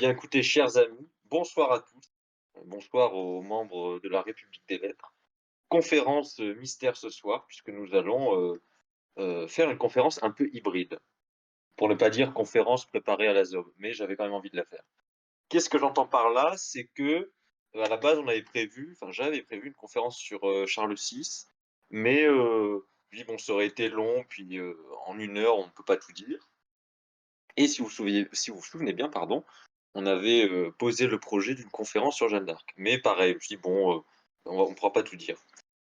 Eh bien, écoutez, chers amis, bonsoir à tous. Bonsoir aux membres de la République des Lettres. Conférence mystère ce soir, puisque nous allons faire une conférence un peu hybride. Pour ne pas dire conférence préparée à la ZOB, mais j'avais quand même envie de la faire. Qu'est-ce que j'entends par là? C'est que, à la base, j'avais prévu une conférence sur Charles VI, mais je bon, ça aurait été long, puis en 1 heure, on ne peut pas tout dire. Et si vous vous souvenez bien, pardon, on avait, posé le projet d'une conférence sur Jeanne d'Arc. Mais pareil, je me suis dit: «Bon, on pourra pas tout dire».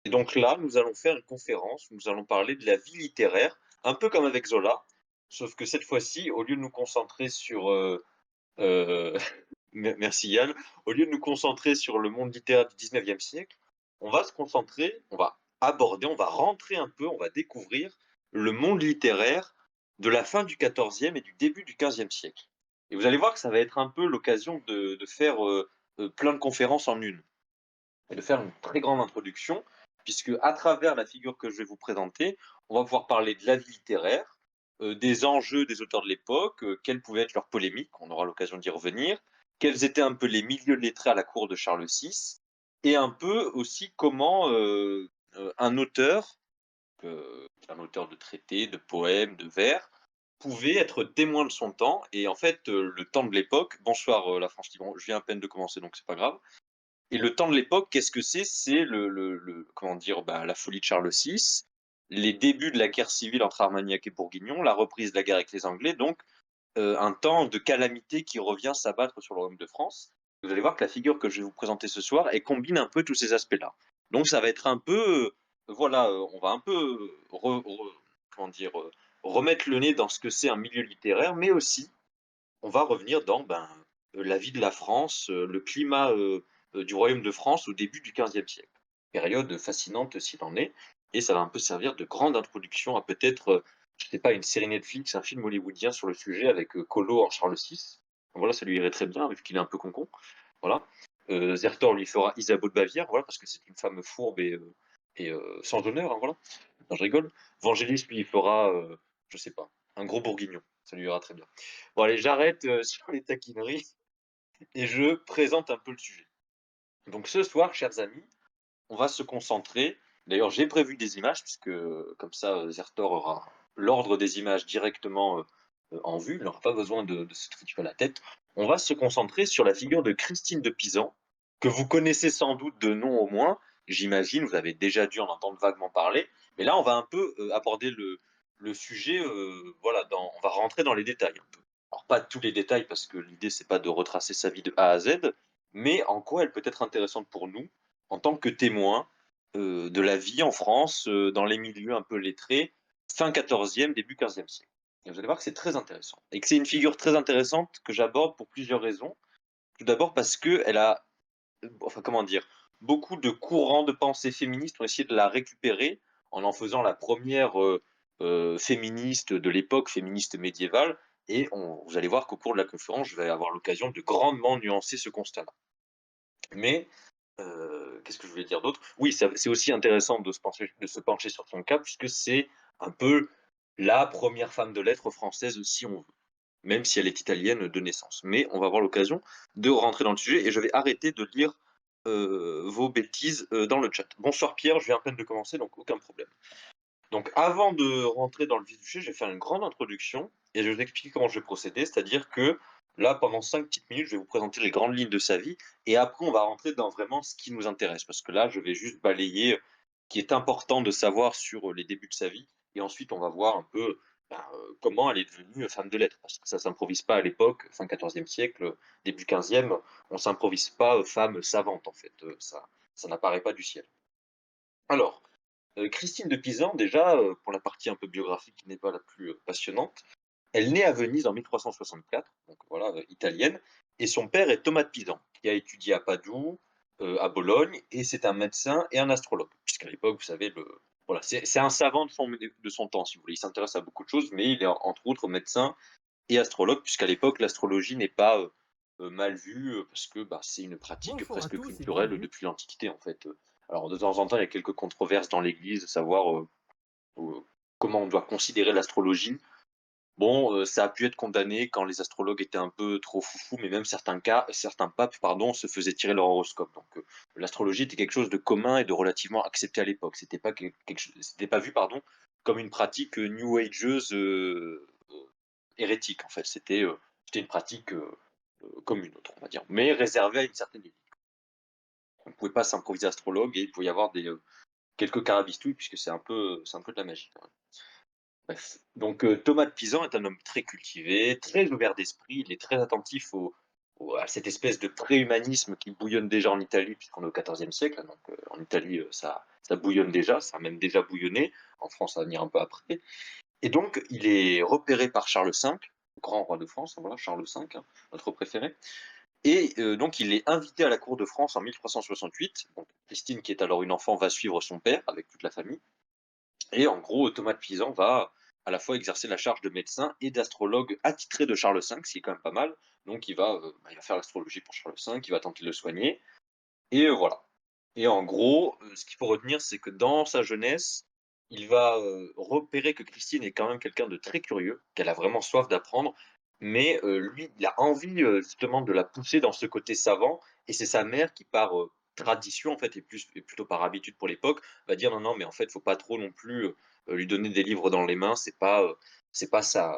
Et donc là, nous allons faire une conférence où nous allons parler de la vie littéraire, un peu comme avec Zola, sauf que cette fois-ci, au lieu de nous concentrer sur, heu merci Yann. Au lieu de nous concentrer sur le monde littéraire du 19e siècle, on va aborder, on va rentrer un peu, on va découvrir le monde littéraire de la fin du 14e et du début du 15e siècle. Et vous allez voir que ça va être un peu l'occasion de faire, plein de conférences en une et de faire une très grande introduction, puisque à travers la figure que je vais vous présenter, on va pouvoir parler de la vie littéraire, des enjeux des auteurs de l'époque, quelles pouvaient être leurs polémiques, on aura l'occasion d'y revenir, quels étaient un peu les milieux lettrés à la cour de Charles VI, et un peu aussi comment un auteur de traités, de poèmes, de vers, pouvait être témoin de son temps, et en fait, le temps de l'époque, bonsoir la France Libre, je viens à peine de commencer donc c'est pas grave, et le temps de l'époque, qu'est-ce que c'est? C'est le comment dire? Bah, la folie de Charles VI, les débuts de la guerre civile entre Armagnac et Bourguignon, la reprise de la guerre avec les Anglais, donc un temps de calamité qui revient s'abattre sur le royaume de France. Vous allez voir que la figure que je vais vous présenter ce soir, elle combine un peu tous ces aspects-là. Donc ça va être un peu, voilà, on va un peu, comment dire? Remettre le nez dans ce que c'est un milieu littéraire, mais aussi on va revenir dans, ben, la vie de la France, le climat, du royaume de France au début du XVe siècle. Période fascinante s'il en est, et ça va un peu servir de grande introduction à peut-être, je sais pas, une série Netflix, un film hollywoodien sur le sujet avec, Collot en Charles VI. Voilà, ça lui irait très bien vu qu'il est un peu concon, voilà. Zertor lui fera Isabeau de Bavière, voilà, parce que c'est une femme fourbe et sans honneur, hein, voilà. Non, je rigole. Vangelis, lui, il fera, je sais pas, un gros bourguignon, ça lui ira très bien. Bon allez, j'arrête, sur les taquineries et je présente un peu le sujet. Donc ce soir, chers amis, on va se concentrer, d'ailleurs j'ai prévu des images puisque, comme ça, Zertor aura l'ordre des images directement, en vue, il n'aura pas besoin de se triturer la tête. On va se concentrer sur la figure de Christine de Pisan, que vous connaissez sans doute de nom au moins, j'imagine, vous avez déjà dû en entendre vaguement parler, mais là on va un peu, aborder le sujet, voilà, on va rentrer dans les détails un peu. Alors pas tous les détails parce que l'idée c'est pas de retracer sa vie de A à Z, mais en quoi elle peut être intéressante pour nous, en tant que témoin, de la vie en France, dans les milieux un peu lettrés, fin 14e, début 15e siècle. Et vous allez voir que c'est très intéressant et que c'est une figure très intéressante que j'aborde pour plusieurs raisons. Tout d'abord parce qu'elle a, enfin comment dire? Beaucoup de courants de pensée féministes ont essayé de la récupérer en faisant la première féministe de l'époque, féministe médiévale, et on vous allez voir qu'au cours de la conférence, je vais avoir l'occasion de grandement nuancer ce constat-là. Mais qu'est-ce que je voulais dire d'autre? Oui, c'est aussi intéressant de se pencher sur son cas puisque c'est un peu la première femme de lettres française si on veut, même si elle est italienne de naissance. Mais on va avoir l'occasion de rentrer dans le sujet et je vais arrêter de lire, vos bêtises, dans le chat. Bonsoir Pierre, je viens à peine de commencer donc aucun problème. Donc avant de rentrer dans le vif du sujet, je vais faire une grande introduction et je vais vous expliquer comment je vais procéder. C'est-à-dire que là, pendant 5 petites minutes, je vais vous présenter les grandes lignes de sa vie et après on va rentrer dans vraiment ce qui nous intéresse. Parce que là, je vais juste balayer, ce qui est important de savoir sur, les débuts de sa vie et ensuite on va voir un peu, ben, comment elle est devenue, femme de lettres. Parce que ça s'improvise pas à l'époque, fin 14e siècle, début 15e, on s'improvise pas, femme savante en fait, ça n'apparaît pas du ciel. Alors, Christine de Pisan déjà, pour la partie un peu biographique qui n'est pas la plus, passionnante, elle naît à Venise en 1364, donc voilà, italienne, et son père est Thomas de Pisan, qui a étudié à Padoue, à Bologne, et c'est un médecin et un astrologue. Puisqu'à l'époque, vous savez, voilà, c'est un savant de son temps, si vous voulez. Il s'intéresse à beaucoup de choses, mais il est entre autres médecin et astrologue, puisqu'à l'époque, l'astrologie n'est pas, mal vue, parce que, bah, c'est une pratique Bonjour à presque tous et culturelle bienvenue. depuis l'Antiquité, en fait. Alors de temps en temps, il y a quelques controverses dans l'Église, savoir, comment on doit considérer l'astrologie. Bon, ça a pu être condamné quand les astrologues étaient un peu trop foufous, mais même certains papes, pardon, se faisaient tirer leur horoscope. Donc, l'astrologie était quelque chose de commun et de relativement accepté à l'époque. C'était pas vu, pardon, comme une pratique, new ageuse, hérétique en fait. C'était une pratique, comme une autre, on va dire, mais réservée à une certaine élite. On ne pouvait pas s'improviser astrologue et il pouvait y avoir quelques carabistouilles puisque c'est un peu de la magie quand même. Bref, donc Thomas de Pisan est un homme très cultivé, très ouvert d'esprit, il est très attentif à cette espèce de préhumanisme qui bouillonne déjà en Italie, puisqu'on est au XIVe siècle, hein, donc en Italie, ça bouillonne déjà, ça a même déjà bouillonné, en France ça va venir un peu après. Et donc il est repéré par Charles V, grand roi de France, hein, voilà, Charles V, hein, notre préféré, et donc il est invité à la cour de France en 1368. Donc Christine, qui est alors une enfant, va suivre son père avec toute la famille. Et en gros, Thomas de Pisan va à la fois exercer la charge de médecin et d'astrologue attitré de Charles V, ce qui est quand même pas mal. Donc il va faire l'astrologie pour Charles V, il va tenter de le soigner, et voilà. Et en gros, ce qu'il faut retenir, c'est que dans sa jeunesse, il va repérer que Christine est quand même quelqu'un de très curieux, qu'elle a vraiment soif d'apprendre, mais lui, il a envie justement de la pousser dans ce côté savant, et c'est sa mère qui, par tradition en fait, et plutôt par habitude pour l'époque, va dire: «Non, non, mais en fait, faut pas trop non plus, lui donner des livres dans les mains, c'est pas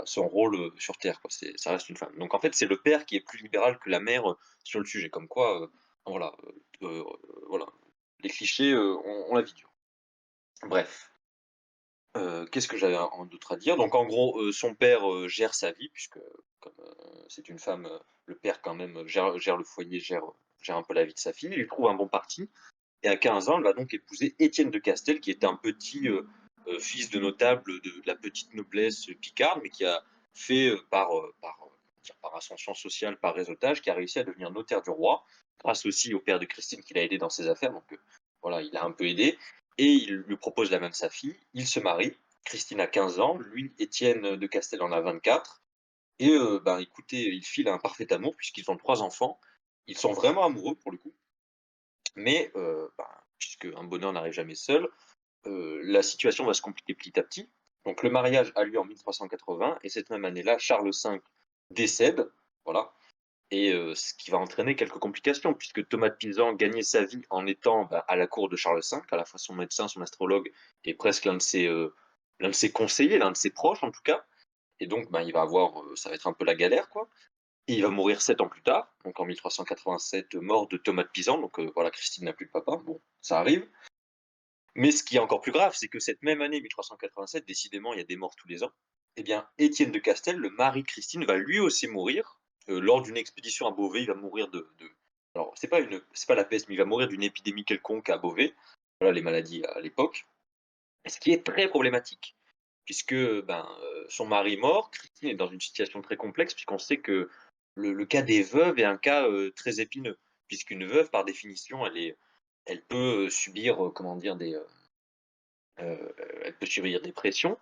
son rôle, sur terre, quoi, ça reste une femme». Donc en fait, c'est le père qui est plus libéral que la mère, sur le sujet, comme quoi, voilà, voilà, les clichés, ont la vie dure. Bref, qu'est-ce que j'avais en d'autre à dire? Donc en gros, son père, gère sa vie puisque comme, c'est une femme, le père quand même, gère le foyer, gère un peu la vie de sa fille. Il lui trouve un bon parti et à 15 ans, elle va donc épouser Étienne de Castel qui était un petit, fils de notable de la petite noblesse picarde, mais qui a fait, par ascension sociale, par réseautage, qui a réussi à devenir notaire du roi, grâce aussi au père de Christine qui l'a aidé dans ses affaires, donc voilà, il a un peu aidé et il lui propose la main de sa fille. Ils se marient, Christine a 15 ans, lui, Étienne de Castel, en a 24, et ben, écoutez, ils filent un parfait amour puisqu'ils ont 3 enfants. Ils sont vraiment amoureux pour le coup, mais ben, puisque un bonheur n'arrive jamais seul, la situation va se compliquer petit à petit. Donc le mariage a lieu en 1380 et cette même année-là, Charles V décède, voilà, et ce qui va entraîner quelques complications puisque Thomas de Pisan gagnait sa vie en étant, bah, à la cour de Charles V, à la fois son médecin, son astrologue et presque l'un de ses conseillers, l'un de ses proches en tout cas, et donc ben, il va avoir, ça va être un peu la galère, quoi, et il va mourir 7 ans plus tard, donc en 1387, mort de Thomas de Pisan, donc voilà, Christine n'a plus de papa, bon, ça arrive. Mais ce qui est encore plus grave, c'est que cette même année 1387, décidément, il y a des morts tous les ans, eh bien, Étienne de Castel, le mari de Christine, va lui aussi mourir, lors d'une expédition à Beauvais. Il va mourir alors c'est pas la peste, mais il va mourir d'une épidémie quelconque à Beauvais. Voilà les maladies à l'époque. Et ce qui est très problématique, puisque, ben, son mari est mort, Christine est dans une situation très complexe, puisqu'on sait que le cas des veuves est un cas, très épineux. Puisqu'une veuve, par définition, elle peut, subir, comment dire? Elle peut subir des pressions,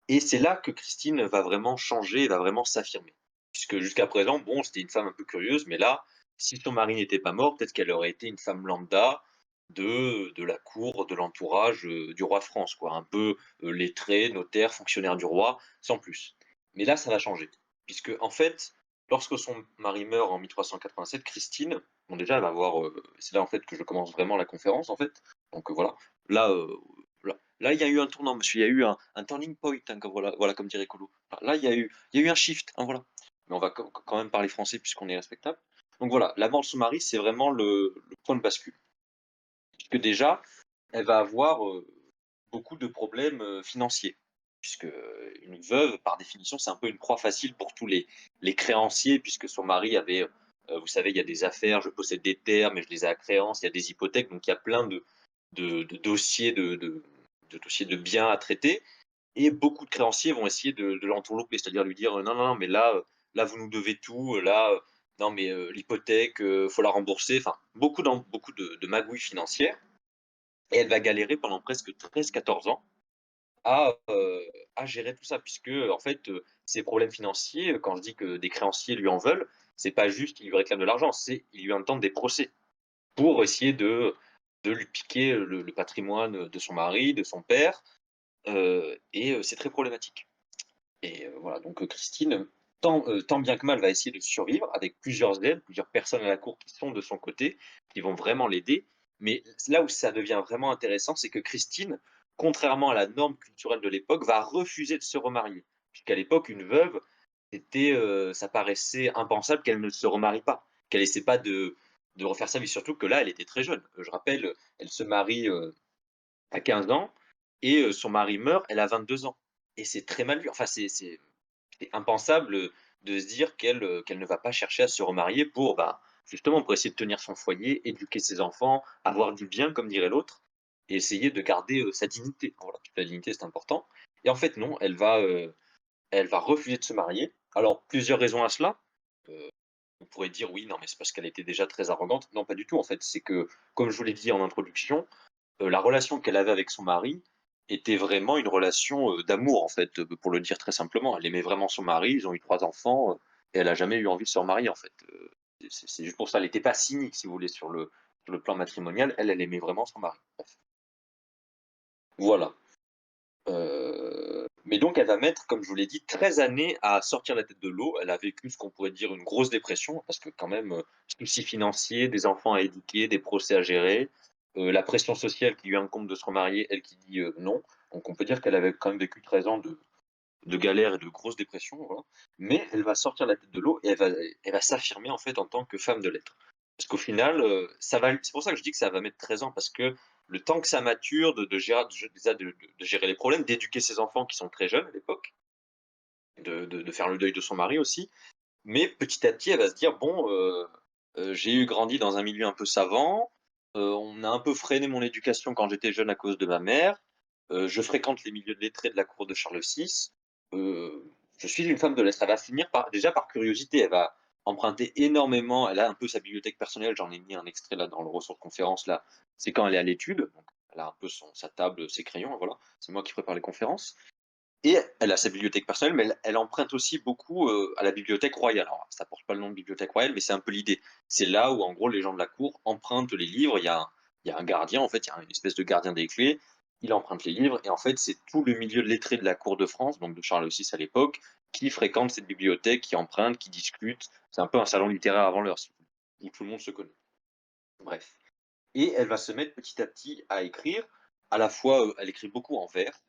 et c'est là que Christine va vraiment changer, va vraiment s'affirmer. Puisque jusqu'à présent, bon, c'était une femme un peu curieuse, mais là, si son mari n'était pas mort, peut-être qu'elle aurait été une femme lambda de la cour, de l'entourage, du roi de France, quoi. Un peu, lettrée, notaire, fonctionnaire du roi, sans plus. Mais là, ça va changer. Puisque en fait, lorsque son mari meurt en 1387, Christine, bon déjà, elle va avoir, c'est là, en fait, que je commence vraiment la conférence, en fait. Donc, voilà. Là, il y a eu un tournant, monsieur, il y a eu un turning point, hein, comme voilà, comme dirait Colo. Enfin, là, il y a eu un shift, hein, voilà. Mais on va quand même parler français puisqu'on est respectable. Donc voilà, la mort de son mari, c'est vraiment le point de bascule. Puisque déjà, elle va avoir, beaucoup de problèmes, financiers. Puisque, une veuve, par définition, c'est un peu une proie facile pour tous les créanciers, puisque son mari avait, vous savez, il y a des affaires, je possède des terres, mais je les ai à créance, il y a des hypothèques, donc il y a plein de dossiers de dossiers de biens à traiter, et beaucoup de créanciers vont essayer de l'entourlouper, c'est-à-dire lui dire: «Non, non, non, mais là, vous nous devez tout, là, non, mais l'hypothèque, faut la rembourser», enfin beaucoup de magouilles financières, et elle va galérer pendant presque 13-14 ans à, gérer tout ça puisque, en fait, ses problèmes financiers, quand je dis que des créanciers lui en veulent, c'est pas juste qu'ils lui réclament de l'argent, c'est ils lui intentent des procès pour essayer de lui piquer le patrimoine de son mari, de son père, et c'est très problématique. Et voilà, donc Christine, tant bien que mal, va essayer de survivre avec plusieurs aides, plusieurs personnes à la cour qui sont de son côté, qui vont vraiment l'aider. Mais là où ça devient vraiment intéressant, c'est que Christine, contrairement à la norme culturelle de l'époque, va refuser de se remarier. Puisqu'à l'époque, une veuve, ça paraissait impensable qu'elle ne se remarie pas, qu'elle essaie pas de refaire sa vie. Surtout que là, elle était très jeune. Je rappelle, elle se marie, à 15 ans et son mari meurt, elle a 22 ans et c'est très mal vu. Enfin, c'est impensable, de se dire qu'elle ne va pas chercher à se remarier pour, bah, justement, pour essayer de tenir son foyer, éduquer ses enfants, avoir du bien, comme dirait l'autre et essayer de garder, sa dignité. Voilà, la dignité, c'est important et en fait, non, elle va refuser de se marier. Alors, plusieurs raisons à cela. Heu, on pourrait dire: «Oui, non, mais c'est parce qu'elle était déjà très arrogante». Non, pas du tout, en fait. C'est que, comme je vous l'ai dit en introduction, la relation qu'elle avait avec son mari était vraiment une relation, d'amour, en fait, pour le dire très simplement. Elle aimait vraiment son mari, ils ont eu 3 enfants, et elle a jamais eu envie de se remarier, en fait, c'est juste pour ça. Elle était pas cynique, si vous voulez, sur le plan matrimonial. Elle aimait vraiment son mari. Bref, voilà, mais donc elle va mettre, comme je vous l'ai dit, 13 années à sortir la tête de l'eau. Elle a vécu ce qu'on pourrait dire une grosse dépression parce que quand même, soucis financiers, des enfants à éduquer, des procès à gérer, la pression sociale qui lui incombe de se remarier, elle qui dit, non. Donc on peut dire qu'elle avait quand même vécu 13 ans de galère et de grosses dépressions, voilà. Mais elle va sortir la tête de l'eau et elle va s'affirmer, en fait, en tant que femme de lettres. Parce qu'au final, ça va c'est pour ça que je dis que ça va mettre 13 ans parce que le temps que ça mature de gérer déjà de gérer les problèmes, d'éduquer ses enfants qui sont très jeunes à l'époque, de faire le deuil de son mari aussi. Mais petit à petit, elle va se dire: «Bon, j'ai grandi dans un milieu un peu savant, on a un peu freiné mon éducation quand j'étais jeune à cause de ma mère, je fréquente les milieux de lettrés de la cour de Charles VI, heu, je suis une femme de lettres». Elle va finir par déjà par curiosité, elle va emprunter énormément, elle a un peu sa bibliothèque personnelle, j'en ai mis un extrait là dans le ressort de conférence là, c'est quand elle est à l'étude, donc elle a un peu sa table, ses crayons, voilà. C'est moi qui prépare les conférences. Et elle a sa bibliothèque personnelle, mais elle emprunte aussi beaucoup, à la bibliothèque royale. Alors ça porte pas le nom de bibliothèque royale, mais c'est un peu l'idée. C'est là où en gros les gens de la cour empruntent les livres. Il y a un gardien, en fait, il y a une espèce de gardien des clés. Il emprunte les livres et en fait, c'est tout le milieu de lettrés de la cour de France, donc de Charles VI à l'époque, qui fréquente cette bibliothèque, qui emprunte, qui discute. C'est un peu un salon littéraire avant l'heure, si vous voulez, où tout le monde se connaît. Bref, et elle va se mettre petit à petit à écrire. À la fois, elle écrit beaucoup en vers,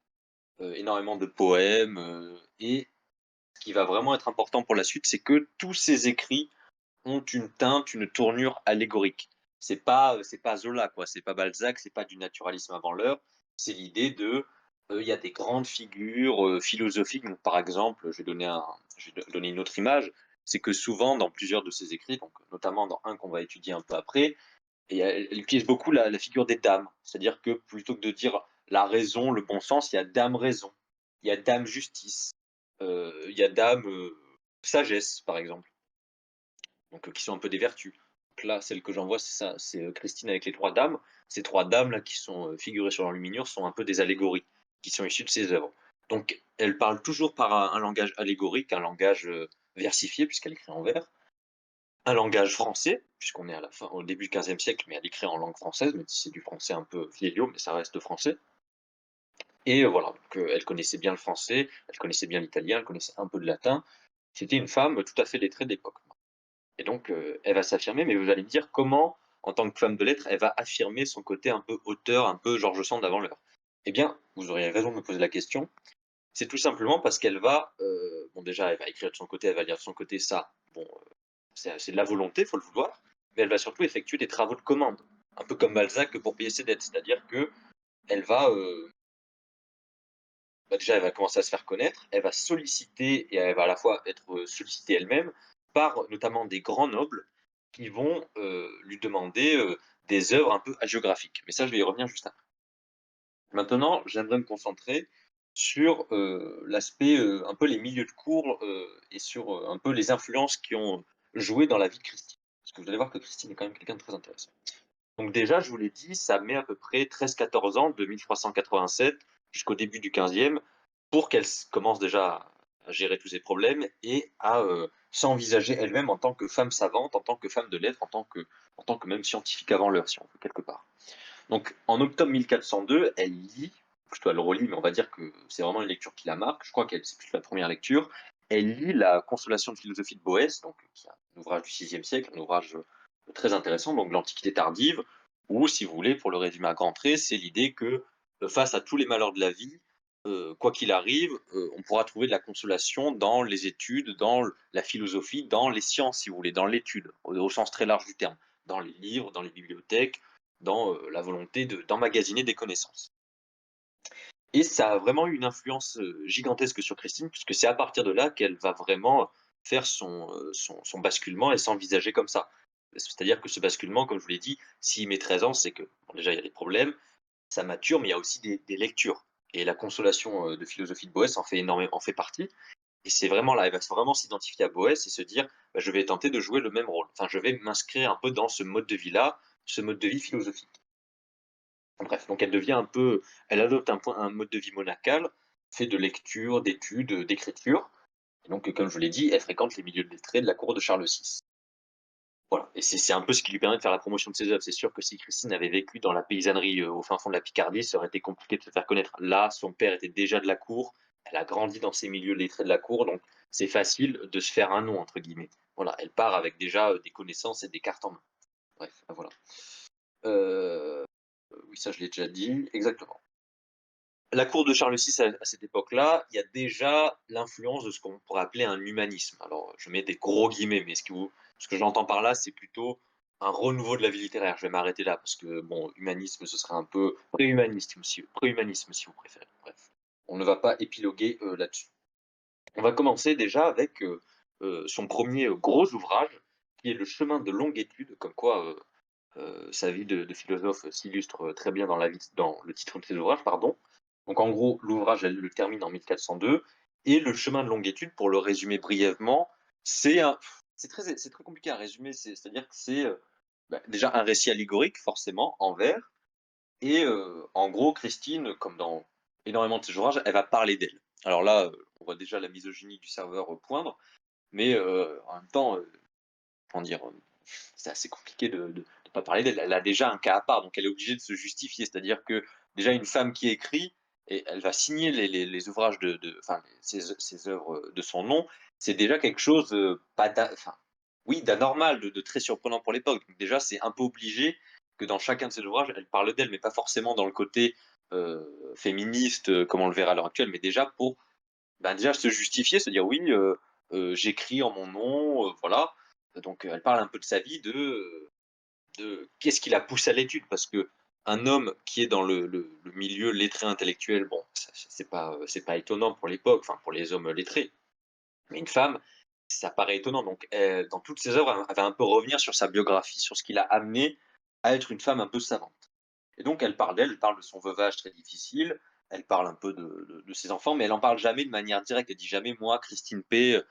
énormément de poèmes, et ce qui va vraiment être important pour la suite, c'est que tous ses écrits ont une teinte, une tournure allégorique. C'est pas Zola, quoi, c'est pas Balzac, c'est pas du naturalisme avant l'heure. C'est l'idée il y a des grandes figures, philosophiques. Donc par exemple, je vais donner une autre image, c'est que souvent dans plusieurs de ses écrits, donc notamment dans un qu'on va étudier un peu après, et elle utilise beaucoup la figure des dames. C'est-à-dire que plutôt que de dire la raison, le bon sens, il y a dame raison, il y a dame justice, il y a dame, sagesse, par exemple, donc qui sont un peu des vertus. Donc là, celle que j'envoie, c'est ça, c'est, Christine avec les 3 dames. Ces 3 dames-là qui sont, figurées sur l'enluminure sont un peu des allégories, qui sont issues de ses œuvres. Donc elle parle toujours par un langage allégorique, un langage, versifié puisqu'elle écrit en vers, un langage français, puisqu'on est au début du XVe siècle, mais elle écrit en langue française, même si c'est du français un peu vieillot, mais ça reste français. Et voilà, donc elle connaissait bien le français, elle connaissait bien l'italien, elle connaissait un peu de latin. C'était une femme tout à fait lettrée de l'époque. Et donc elle va s'affirmer, mais vous allez me dire comment, en tant que femme de lettres, elle va affirmer son côté un peu auteur, un peu George Sand avant l'heure? Eh bien, vous auriez raison de me poser la question. C'est tout simplement parce qu'elle va, bon déjà, elle va écrire de son côté, elle va lire de son côté ça, bon, c'est de la volonté, faut le vouloir, mais elle va surtout effectuer des travaux de commande, un peu comme Balzac pour payer ses dettes. C'est-à-dire qu'elle va, bah, déjà, elle va commencer à se faire connaître, elle va solliciter et elle va à la fois être, sollicitée elle-même par notamment des grands nobles qui vont, lui demander, des œuvres un peu hagiographiques. Mais ça, je vais y revenir juste après. Maintenant, j'aimerais me concentrer sur, l'aspect, un peu les milieux de cour, et sur, un peu les influences qui ont joué dans la vie de Christine. Parce que vous allez voir que Christine est quand même quelqu'un de très intéressant. Donc déjà, je vous l'ai dit, ça met à peu près 13-14 ans, de 1387 jusqu'au début du 15e, pour qu'elle commence déjà à gérer tous ces problèmes et à, s'envisager elle-même en tant que femme savante, en tant que femme de lettres, en tant que même scientifique avant l'heure, si on veut, quelque part. Donc en octobre 1402, elle lit plutôt elle relit, mais on va dire que c'est vraiment une lecture qui la marque. Je crois qu'elle c'est plus la première lecture. Elle lit la Consolation de philosophie de Boès, donc qui est un ouvrage du VIe siècle, un ouvrage, très intéressant, donc de l'Antiquité tardive, où si vous voulez, pour le résumer à grands traits, c'est l'idée que, face à tous les malheurs de la vie, quoi qu'il arrive, on pourra trouver de la consolation dans les études, dans la philosophie, dans les sciences, si vous voulez, dans l'étude, au sens très large du terme, dans les livres, dans les bibliothèques, dans, la volonté d'emmagasiner des connaissances. Et ça a vraiment eu une influence, gigantesque sur Christine, puisque c'est à partir de là qu'elle va vraiment faire son basculement et s'envisager comme ça. C'est-à-dire que ce basculement, comme je vous l'ai dit, s'il met 13 ans, c'est que, bon, déjà, il y a des problèmes, ça mature, mais il y a aussi des lectures. Et la consolation, de philosophie de Boès en fait partie. Et c'est vraiment là, elle va vraiment s'identifier à Boès et se dire: «Bah, je vais tenter de jouer le même rôle. Enfin, je vais m'inscrire un peu dans ce mode de vie-là, ce mode de vie philosophique». Bref, donc elle adopte un mode de vie monacal, fait de lecture, d'études, d'écriture. Et donc, comme je vous l'ai dit, elle fréquente les milieux lettrés de la cour de Charles VI. Voilà, et c'est un peu ce qui lui permet de faire la promotion de ses œuvres. C'est sûr que si Christine avait vécu dans la paysannerie, au fin fond de la Picardie, ça aurait été compliqué de se faire connaître. Là, son père était déjà de la cour, elle a grandi dans ces milieux lettrés de la cour, donc c'est facile de se faire «un nom» entre guillemets. Voilà, elle part avec déjà, des connaissances et des cartes en main. Bref, voilà. Heu, oui, ça je l'ai déjà dit, exactement. La cour de Charles VI à cette époque-là, il y a déjà l'influence de ce qu'on pourrait appeler un humanisme. Alors, je mets des gros guillemets, mais ce que j'entends par là, c'est plutôt un renouveau de la vie littéraire. Je vais m'arrêter là parce que bon, humanisme, ce serait un peu préhumanisme si vous préférez. Bref, on ne va pas épiloguer, là-dessus. On va commencer déjà avec, son premier gros ouvrage, qui est Le chemin de longue étude, comme quoi, sa vie de philosophe s'illustre très bien dans le titre de ses ouvrages, pardon. Donc en gros, l'ouvrage, elle le termine en 1402 et le chemin de longue étude, pour le résumer brièvement, c'est un c'est très compliqué à résumer, c'est-à-dire que c'est, bah, déjà un récit allégorique forcément en vers et en gros, Christine, comme dans énormément de ses ouvrages, elle va parler d'elle. Alors là, on voit déjà la misogynie du serveur, poindre, mais en même temps, comment dire? C'est assez compliqué de pas parler d'elle. Elle a déjà un cas à part, donc elle est obligée de se justifier. C'est-à-dire que, déjà, une femme qui écrit et elle va signer les ouvrages enfin, ses œuvres, de son nom, c'est déjà quelque chose, pas enfin, oui, d'anormal, de très surprenant pour l'époque. Donc déjà, c'est un peu obligé que dans chacun de ses ouvrages, elle parle d'elle, mais pas forcément dans le côté, féministe, comme on le verra à l'heure actuelle, mais déjà pour, bah, déjà se justifier, se dire: «Oui, j'écris en mon nom», voilà. Donc, elle parle un peu de sa vie, de qu'est-ce qui la pousse à l'étude? Parce qu'un homme qui est dans le milieu lettré intellectuel, bon, ça c'est pas étonnant pour l'époque, enfin pour les hommes lettrés. Mais une femme, ça paraît étonnant. Donc, dans toutes ses œuvres, elle va un peu revenir sur sa biographie, sur ce qui l'a amenée à être une femme un peu savante. Et donc elle parle d'elle, elle parle de son veuvage très difficile, elle parle un peu de ses enfants, mais elle en parle jamais de manière directe. Elle dit jamais: «Moi, Christine P,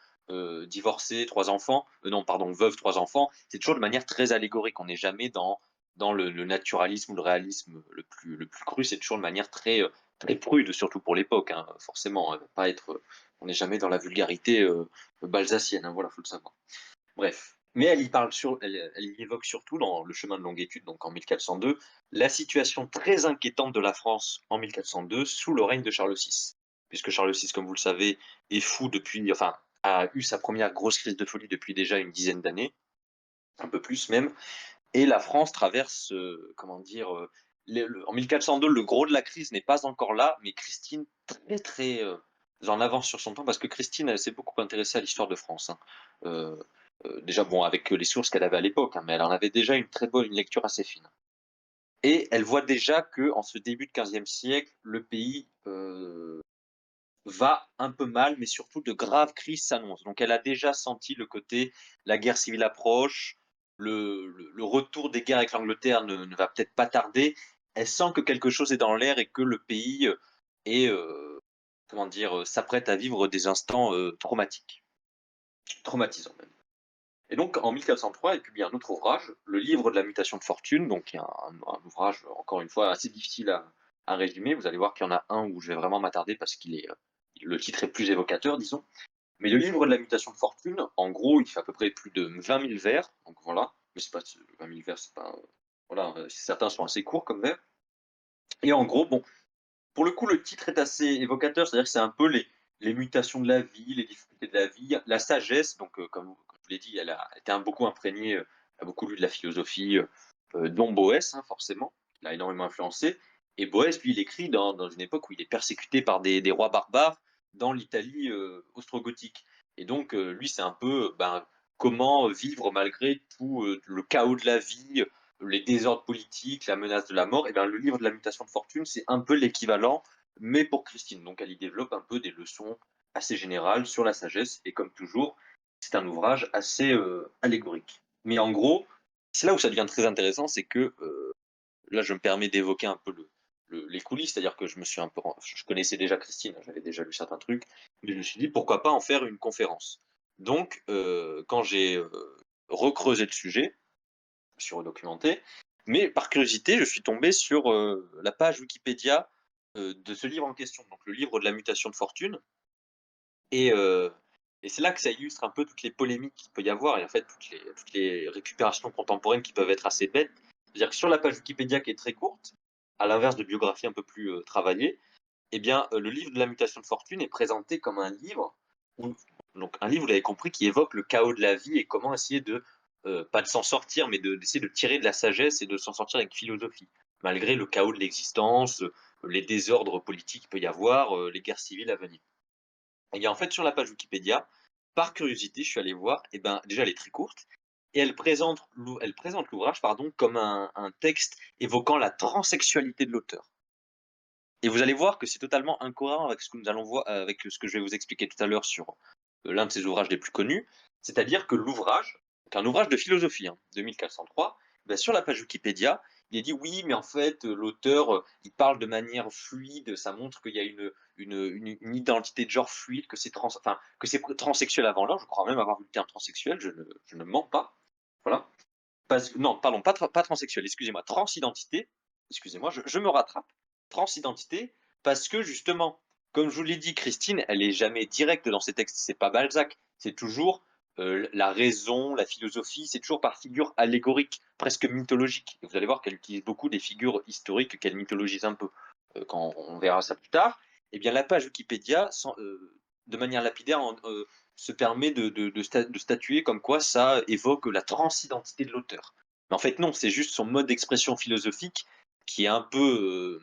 divorcée, 3 enfants», non pardon, veuve, 3 enfants. C'est toujours de manière très allégorique. On n'est jamais dans le naturalisme ou le réalisme le plus cru, c'est toujours de manière très, très prude, surtout pour l'époque, hein, forcément, pas être, on n'est jamais dans la vulgarité, balzacienne, hein, voilà, faut le savoir. Bref, mais elle y évoque surtout dans Le chemin de longue étude, donc en 1402, la situation très inquiétante de la France en 1402 sous le règne de Charles VI. Puisque Charles VI, comme vous le savez, est fou depuis, enfin, a eu sa première grosse crise de folie depuis déjà une dizaine d'années, un peu plus même, et la France traverse, comment dire, en 1402, le gros de la crise n'est pas encore là, mais Christine très, très, en avance sur son temps, parce que Christine, elle s'est beaucoup intéressée à l'histoire de France, hein. Heu déjà, bon, avec, les sources qu'elle avait à l'époque, hein, mais elle en avait déjà une lecture assez fine. Et elle voit déjà que en ce début de XVe siècle, le pays, va un peu mal, mais surtout de graves crises s'annoncent. Donc elle a déjà senti le côté, la guerre civile approche, le retour des guerres avec l'Angleterre ne va peut-être pas tarder. Elle sent que quelque chose est dans l'air et que le pays, est, comment dire? S'apprête à vivre des instants, traumatiques, traumatisants même. Et donc en 1403, elle publie un autre ouvrage, Le livre de la mutation de fortune, donc qui est un ouvrage, encore une fois, assez difficile à résumer. Vous allez voir qu'il y en a un où je vais vraiment m'attarder parce qu'il est, le titre est plus évocateur, disons. Mais le livre de la mutation de fortune, en gros, il fait à peu près plus de 20 000 vers, donc voilà. Mais c'est pas 20 000 vers, c'est pas, voilà, certains sont assez courts comme vers. Et en gros, bon, Pour le coup, le titre est assez évocateur, c'est-à-dire que c'est un peu les mutations de la vie, les difficultés de la vie, la sagesse, donc comme je vous l'ai dit, elle a été beaucoup imprégnée, elle a beaucoup lu de la philosophie, dont Boès, hein, forcément, qui l'a énormément influencé. Et Boès, lui, il écrit dans une époque où il est persécuté par des rois barbares dans l'Italie, austro-gothique. Et donc lui, c'est un peu, ben, comment vivre malgré tout, le chaos de la vie, les désordres politiques, la menace de la mort, et bien le livre de la mutation de fortune, c'est un peu l'équivalent, mais pour Christine. Donc elle y développe un peu des leçons assez générales sur la sagesse, et comme toujours, c'est un ouvrage assez allégorique. Mais en gros, c'est là où ça devient très intéressant, c'est que là, je me permets d'évoquer un peu les coulisses, c'est-à-dire que je me suis un peu, je connaissais déjà Christine, j'avais déjà lu certains trucs, mais je me suis dit pourquoi pas en faire une conférence. Donc, quand j'ai recreusé le sujet, je me suis redocumenté, mais par curiosité, je suis tombé sur la page Wikipédia de ce livre en question, donc le livre de la mutation de fortune. Et, euh, et c'est là que ça illustre un peu toutes les polémiques qu'il peut y avoir et en fait toutes les récupérations contemporaines qui peuvent être assez bêtes. C'est-à-dire que sur la page Wikipédia qui est très courte, à l'inverse de biographies un peu plus travaillées, eh bien, le livre de la mutation de fortune est présenté comme un livre, donc un livre, vous l'avez compris, qui évoque le chaos de la vie et comment essayer de, pas de s'en sortir, mais d'essayer de tirer de la sagesse et de s'en sortir avec philosophie, malgré le chaos de l'existence, les désordres politiques qu'il peut y avoir, les guerres civiles à venir. Et bien, en fait, sur la page Wikipédia, par curiosité, je suis allé voir, et ben, déjà, elle est très courte, et elle présente l'ouvrage, pardon, comme un texte évoquant la transsexualité de l'auteur. Et vous allez voir que c'est totalement incohérent avec ce que nous allons voir, avec ce que je vais vous expliquer tout à l'heure sur l'un de ses ouvrages les plus connus. C'est-à-dire que l'ouvrage, donc un ouvrage de philosophie, hein, 2403, ben sur la page Wikipédia, il est dit oui, mais en fait, l'auteur, il parle de manière fluide, ça montre qu'il y a une identité de genre fluide, que c'est enfin, que c'est transsexuel avant l'heure. Je crois même avoir vu le terme transsexuel, je ne mens pas. Voilà. Non, pardon, pas transsexuel, excusez-moi, transidentité, excusez-moi, je me rattrape. Transidentité, parce que justement, comme je vous l'ai dit, Christine, elle est jamais directe dans ses textes, c'est pas Balzac, c'est toujours la raison, la philosophie, c'est toujours par figure allégorique, presque mythologique. Et vous allez voir qu'elle utilise beaucoup des figures historiques qu'elle mythologise un peu. Quand on verra ça plus tard, eh bien la page Wikipédia, de manière lapidaire, se permet de statuer comme quoi ça évoque la transidentité de l'auteur. Mais en fait, non, c'est juste son mode d'expression philosophique qui est un peu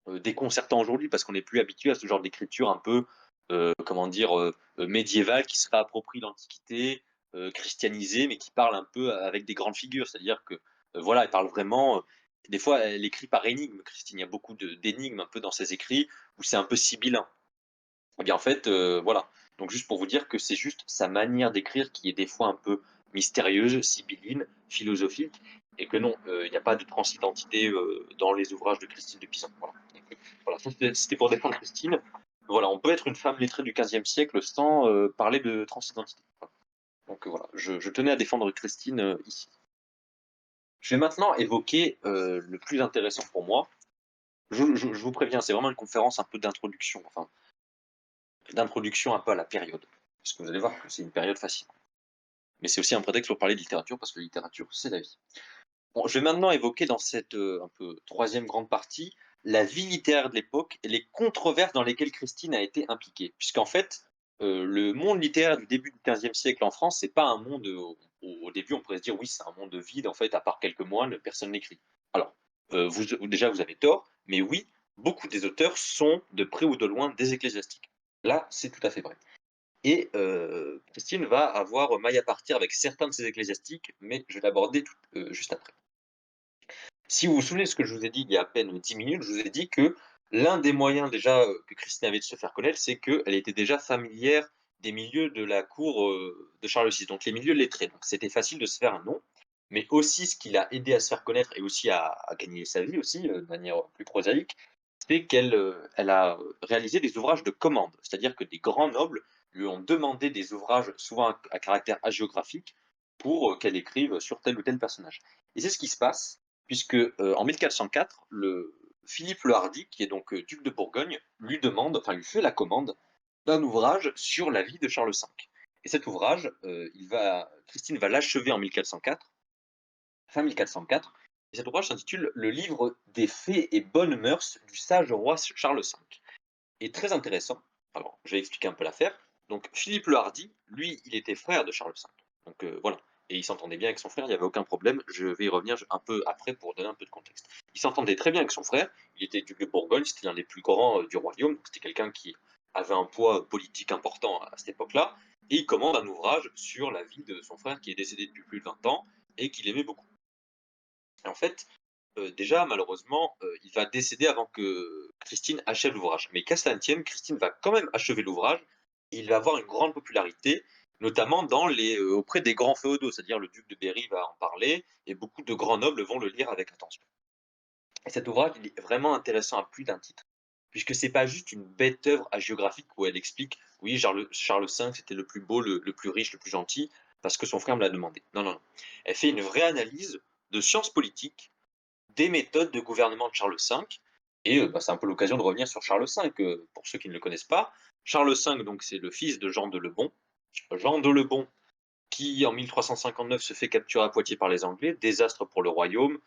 déconcertant aujourd'hui parce qu'on n'est plus habitué à ce genre d'écriture un peu, comment dire, médiévale qui se réapproprie l'Antiquité, christianisée, mais qui parle un peu avec des grandes figures. C'est-à-dire que, voilà, elle parle vraiment. Des fois, elle écrit par énigme, Christine. Il y a beaucoup d'énigmes un peu dans ses écrits où c'est un peu sibyllin. Eh bien, en fait, voilà. Donc juste pour vous dire que c'est juste sa manière d'écrire qui est des fois un peu mystérieuse, sibylline, philosophique, et que non, il n'y a pas de transidentité dans les ouvrages de Christine de Pisan. Voilà. Donc, voilà, ça, c'était pour défendre Christine. Voilà, on peut être une femme lettrée du XVe siècle sans parler de transidentité. Voilà. Donc voilà, je tenais à défendre Christine ici. Je vais maintenant évoquer le plus intéressant pour moi. Je vous préviens, c'est vraiment une conférence un peu d'introduction. Enfin, d'introduction un peu à la période. Parce que vous allez voir que c'est une période fascinante. Mais c'est aussi un prétexte pour parler de littérature, parce que la littérature, c'est la vie. Bon, je vais maintenant évoquer dans cette un peu troisième grande partie la vie littéraire de l'époque et les controverses dans lesquelles Christine a été impliquée. Puisqu'en fait, le monde littéraire du début du XVe siècle en France, c'est pas un monde, au début, on pourrait se dire, oui, c'est un monde vide, en fait, à part quelques moines, personne n'écrit. Alors, déjà, vous avez tort, mais oui, beaucoup des auteurs sont, de près ou de loin, des ecclésiastiques. Là, c'est tout à fait vrai. Et Christine va avoir maille à partir avec certains de ces ecclésiastiques, mais je vais l'aborder juste après. Si vous vous souvenez de ce que je vous ai dit il y a à peine 10 minutes, je vous ai dit que l'un des moyens déjà que Christine avait de se faire connaître, c'est qu'elle était déjà familière des milieux de la cour de Charles VI, donc les milieux lettrés. Donc c'était facile de se faire un nom, mais aussi ce qui l'a aidé à se faire connaître et aussi à gagner sa vie aussi, de manière plus prosaïque, c'est qu'elle elle a réalisé des ouvrages de commande. C'est-à-dire que des grands nobles lui ont demandé des ouvrages, souvent à caractère hagiographique, pour qu'elle écrive sur tel ou tel personnage. Et c'est ce qui se passe, puisque en 1404, Philippe le Hardi, qui est donc duc de Bourgogne, lui demande, enfin lui fait la commande d'un ouvrage sur la vie de Charles V. Et cet ouvrage, Christine va l'achever en 1404, fin 1404, Et cet ouvrage s'intitule «Le livre des fées et bonnes mœurs du sage roi Charles V» et très intéressant. Alors, je vais expliquer un peu l'affaire. Donc Philippe le Hardi, lui, il était frère de Charles V. Donc voilà, et il s'entendait bien avec son frère, il y avait aucun problème. Je vais y revenir un peu après pour donner un peu de contexte. Il s'entendait très bien avec son frère, il était duc de Bourgogne, c'était l'un des plus grands, du royaume, donc c'était quelqu'un qui avait un poids, politique important à cette époque-là, et il commande un ouvrage sur la vie de son frère qui est décédé depuis plus de 20 ans et qu'il aimait beaucoup. Et en fait, déjà malheureusement, il va décéder avant que Christine achève l'ouvrage. Mais qu'à cela ne tienne, Christine va quand même achever l'ouvrage et il va avoir une grande popularité, notamment auprès des grands féodaux, c'est-à-dire le duc de Berry va en parler et beaucoup de grands nobles vont le lire avec attention. Et cet ouvrage, il est vraiment intéressant à plus d'un titre, puisque c'est pas juste une bête œuvre hagiographique où elle explique: «Oui, Charles V, c'était le plus beau, le plus riche, le plus gentil, parce que son frère me l'a demandé». Non, non, non. Elle fait une vraie analyse de sciences politiques, des méthodes de gouvernement de Charles V et bah, c'est un peu l'occasion de revenir sur Charles V, pour ceux qui ne le connaissent pas. Charles V, donc c'est le fils de Jean de Lebon. Jean de Lebon qui, en 1359, se fait capturer à Poitiers par les Anglais, désastre pour le royaume.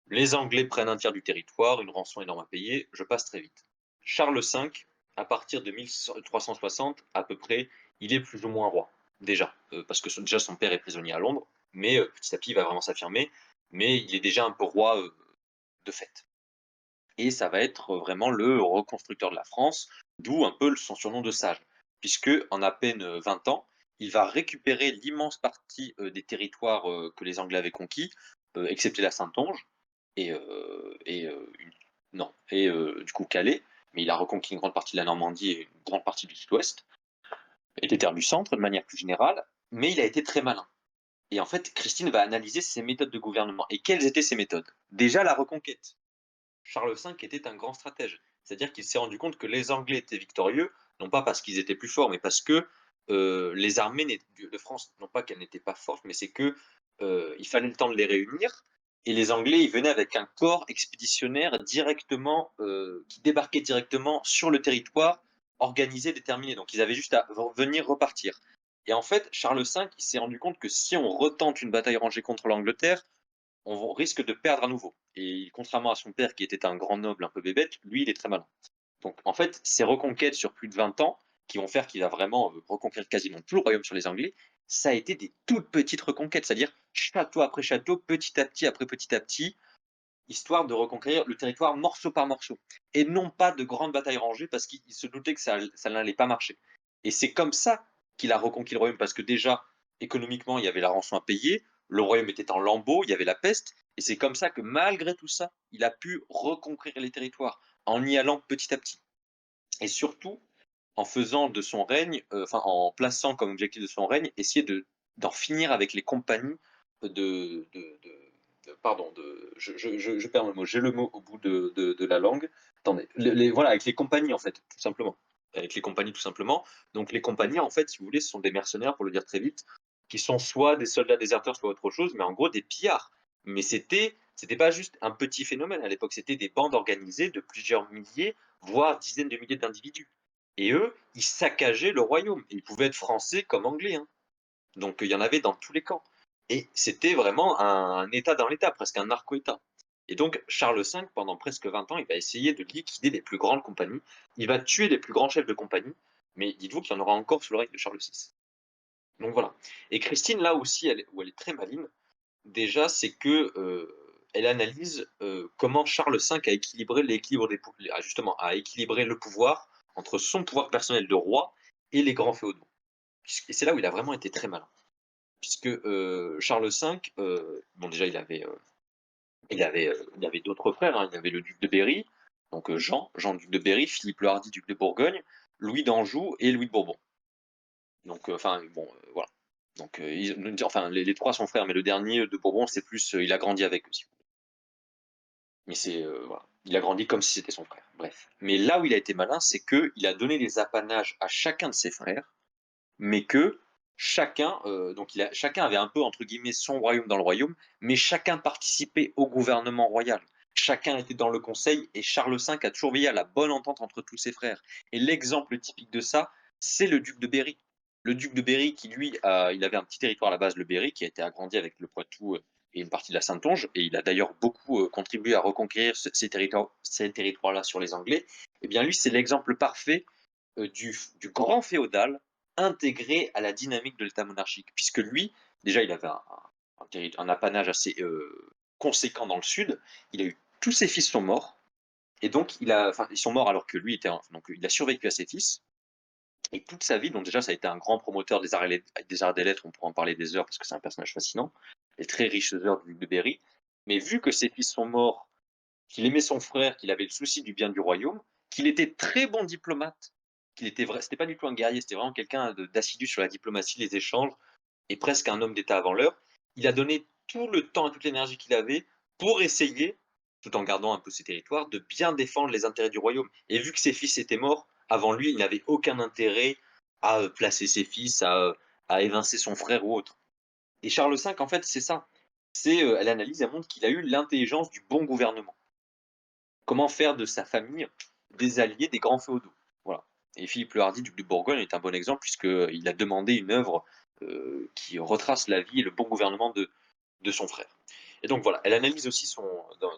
Les Anglais prennent un tiers du territoire, une rançon énorme à payer, je passe très vite. Charles V, à partir de 1360 à peu près, il est plus ou moins roi, déjà, parce que déjà son père est prisonnier à Londres, mais petit à petit il va vraiment s'affirmer, mais il est déjà un peu roi de fait. Et ça va être vraiment le reconstructeur de la France, d'où un peu son surnom de sage, puisque en à peine 20 ans, il va récupérer l'immense partie des territoires que les Anglais avaient conquis, excepté la Saintonge, non, du coup Calais, mais il a reconquis une grande partie de la Normandie et une grande partie du sud-ouest, et des terres du centre de manière plus générale, mais il a été très malin. Et en fait, Christine va analyser ses méthodes de gouvernement. Et quelles étaient ces méthodes? Déjà la reconquête. Charles V était un grand stratège. C'est-à-dire qu'il s'est rendu compte que les Anglais étaient victorieux, non pas parce qu'ils étaient plus forts, mais parce que les armées de France, non pas qu'elles n'étaient pas fortes, mais c'est que il fallait le temps de les réunir. Et les Anglais, ils venaient avec un corps expéditionnaire directement, qui débarquait directement sur le territoire, organisé, déterminé. Donc ils avaient juste à venir repartir. Et en fait, Charles V, il s'est rendu compte que si on retente une bataille rangée contre l'Angleterre, on risque de perdre à nouveau. Et contrairement à son père qui était un grand noble un peu bébête, lui, il est très malin. Donc en fait, ces reconquêtes sur plus de 20 ans, qui vont faire qu'il va vraiment reconquérir quasiment tout le royaume sur les Anglais, ça a été des toutes petites reconquêtes, c'est-à-dire château après château, petit à petit après petit à petit, histoire de reconquérir le territoire morceau par morceau. Et non pas de grandes batailles rangées parce qu'il se doutait que ça n'allait pas marcher. Et c'est comme ça qu'il a reconquis le royaume parce que déjà, économiquement, il y avait la rançon à payer, le royaume était en lambeaux, il y avait la peste, et c'est comme ça que malgré tout ça, il a pu reconquérir les territoires en y allant petit à petit. Et surtout, en faisant de son règne, enfin en plaçant comme objectif de son règne, essayer d'en finir avec les compagnies pardon, je perds le mot, j'ai le mot au bout de la langue. Attendez, voilà, avec les compagnies en fait, tout simplement. Avec les compagnies tout simplement. Donc les compagnies en fait, si vous voulez, ce sont des mercenaires, pour le dire très vite, qui sont soit des soldats déserteurs, soit autre chose, mais en gros des pillards. Mais c'était pas juste un petit phénomène à l'époque, c'était des bandes organisées de plusieurs milliers, voire dizaines de milliers d'individus. Et eux, ils saccageaient le royaume. Ils pouvaient être français comme anglais, hein. Donc il y en avait dans tous les camps. Et c'était vraiment un État dans l'État, presque un narco-État. Et donc Charles V, pendant presque 20 ans, il va essayer de liquider les plus grandes compagnies. Il va tuer les plus grands chefs de compagnie. Mais dites-vous qu'il y en aura encore sous le règne de Charles VI. Donc voilà. Et Christine, là aussi, où elle est très maligne, déjà, c'est que elle analyse comment Charles V a équilibré justement, a équilibré le pouvoir entre son pouvoir personnel de roi et les grands féodaux. Et c'est là où il a vraiment été très malin. Puisque Charles V, bon déjà il avait d'autres frères, hein. Il avait le duc de Berry, donc Jean duc de Berry, Philippe le Hardi duc de Bourgogne, Louis d'Anjou et Louis de Bourbon. Donc enfin bon, voilà. Donc enfin les 3 sont frères, mais le dernier de Bourbon, c'est plus, il a grandi avec eux, si vous voulez. Mais c'est, voilà, il a grandi comme si c'était son frère, bref. Mais là où il a été malin, c'est qu'il a donné les apanages à chacun de ses frères, mais que chacun, chacun avait un peu entre guillemets «son royaume» dans le royaume, mais chacun participait au gouvernement royal. Chacun était dans le conseil et Charles V a toujours veillé à la bonne entente entre tous ses frères. Et l'exemple typique de ça, c'est le duc de Berry. Le duc de Berry qui lui il avait un petit territoire à la base, le Berry, qui a été agrandi avec le Poitou, et une partie de la Saintonge, et il a d'ailleurs beaucoup contribué à reconquérir ces territoires-là sur les Anglais. Eh bien, lui, c'est l'exemple parfait du grand féodal intégré à la dynamique de l'État monarchique. Puisque lui, déjà, il avait un apanage assez conséquent dans le sud. Il a eu tous ses fils sont morts, et donc enfin, ils sont morts alors que lui donc il a survécu à ses fils. Et toute sa vie, donc déjà, ça a été un grand promoteur des arts des lettres, on pourra en parler des heures parce que c'est un personnage fascinant, les très riches œuvres du duc de Berry. Mais vu que ses fils sont morts, qu'il aimait son frère, qu'il avait le souci du bien du royaume, qu'il était très bon diplomate, c'était pas du tout un guerrier, c'était vraiment quelqu'un d'assidu sur la diplomatie, les échanges, et presque un homme d'État avant l'heure. Il a donné tout le temps et toute l'énergie qu'il avait pour essayer, tout en gardant un peu ses territoires, de bien défendre les intérêts du royaume. Et vu que ses fils étaient morts, avant lui, il n'avait aucun intérêt à placer ses fils, à évincer son frère ou autre. Et Charles V, en fait, c'est ça. Elle analyse, elle montre qu'il a eu l'intelligence du bon gouvernement. Comment faire de sa famille des alliés des grands féodaux. Voilà. Et Philippe le Hardi, duc de Bourgogne, est un bon exemple puisqu'il a demandé une œuvre qui retrace la vie et le bon gouvernement de son frère. Et donc voilà, elle analyse aussi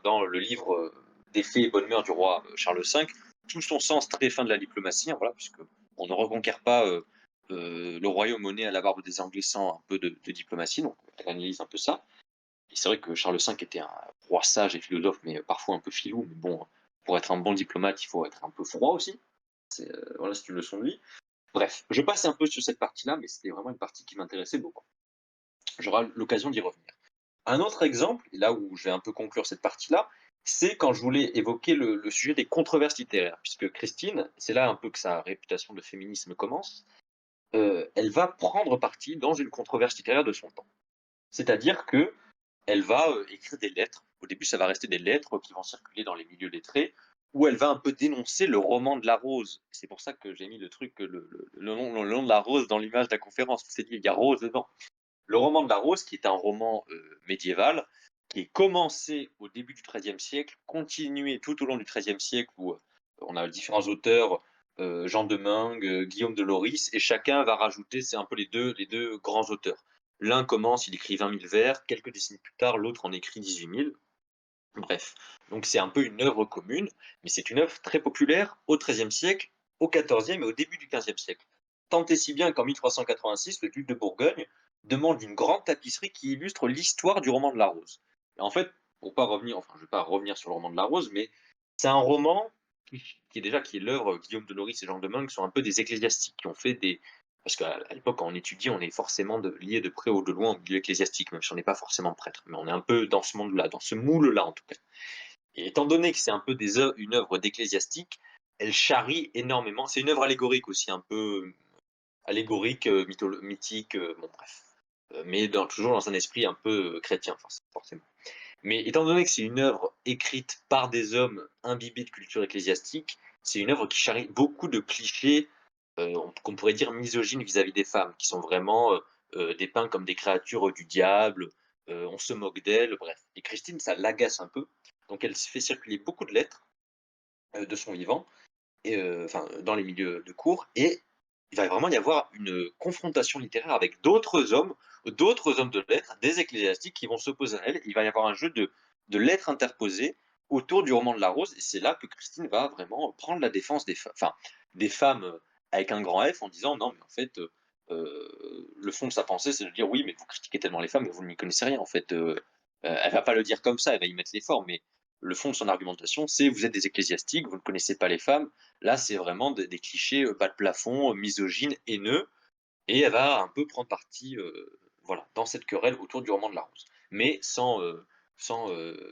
dans le livre des faits et bonnes mœurs du roi Charles V, tout son sens très fin de la diplomatie, hein, voilà, puisque on ne reconquiert pas le royaume au nez à la barbe des Anglais sans un peu de diplomatie, donc elle analyse un peu ça. Et c'est vrai que Charles V était un roi sage et philosophe, mais parfois un peu filou. Mais bon, pour être un bon diplomate, il faut être un peu froid aussi. Voilà, c'est une leçon de vie. Bref, je passe un peu sur cette partie-là, mais c'était vraiment une partie qui m'intéressait beaucoup. J'aurai l'occasion d'y revenir. Un autre exemple, et là où je vais un peu conclure cette partie-là, c'est quand je voulais évoquer le sujet des controverses littéraires, puisque Christine, c'est là un peu que sa réputation de féminisme commence, elle va prendre parti dans une controverse littéraire de son temps. C'est-à-dire que elle va écrire des lettres. Au début, ça va rester des lettres qui vont circuler dans les milieux lettrés, où elle va un peu dénoncer le roman de la rose. C'est pour ça que j'ai mis le truc, le nom de la rose dans l'image de la conférence. C'est dit, il y a rose dedans. Le roman de la rose, qui est un roman médiéval, qui est commencé au début du XIIIe siècle, continué tout au long du XIIIe siècle, où on a différents auteurs, Jean de Meung, Guillaume de Loris, et chacun va rajouter, c'est un peu les deux grands auteurs. L'un commence, il écrit 20 000 vers, quelques décennies plus tard, l'autre en écrit 18 000. Bref, donc c'est un peu une œuvre commune, mais c'est une œuvre très populaire au XIIIe siècle, au XIVe et au début du XVe siècle. Tant et si bien qu'en 1386, le duc de Bourgogne demande une grande tapisserie qui illustre l'histoire du roman de la Rose. Et en fait, pour pas revenir, enfin je vais pas revenir sur le roman de la Rose, mais c'est un roman qui est l'œuvre Guillaume de Loris et Jean de Meung, qui sont un peu des ecclésiastiques, qui ont fait des, parce qu'à l'époque, quand on étudie, on est forcément lié de près ou de loin au milieu ecclésiastique, même si on n'est pas forcément prêtre. Mais on est un peu dans ce monde-là, dans ce moule-là en tout cas. Et étant donné que c'est un peu une œuvre d'ecclésiastique, elle charrie énormément. C'est une œuvre allégorique aussi, un peu allégorique, mythique, bon bref. Mais toujours dans un esprit un peu chrétien, forcément. Mais étant donné que c'est une œuvre écrite par des hommes imbibés de culture ecclésiastique, c'est une œuvre qui charrie beaucoup de clichés, qu'on pourrait dire misogynes vis-à-vis des femmes, qui sont vraiment dépeints comme des créatures du diable, on se moque d'elles, bref. Et Christine, ça l'agace un peu, donc elle fait circuler beaucoup de lettres de son vivant, et, enfin, dans les milieux de cours, et il va vraiment y avoir une confrontation littéraire avec d'autres hommes de lettres, des ecclésiastiques qui vont s'opposer à elle. Il va y avoir un jeu de lettres interposées autour du roman de la Rose, et c'est là que Christine va vraiment prendre la défense des femmes avec un grand F, en disant non, mais en fait, le fond de sa pensée, c'est de dire oui, mais vous critiquez tellement les femmes, mais vous n'y connaissez rien, en fait. Elle va pas le dire comme ça, elle va y mettre l'effort, mais le fond de son argumentation, c'est vous êtes des ecclésiastiques, vous ne connaissez pas les femmes. Là, c'est vraiment des clichés bas de plafond, misogynes, haineux, et elle va un peu prendre parti voilà, dans cette querelle autour du roman de la Rose, mais sans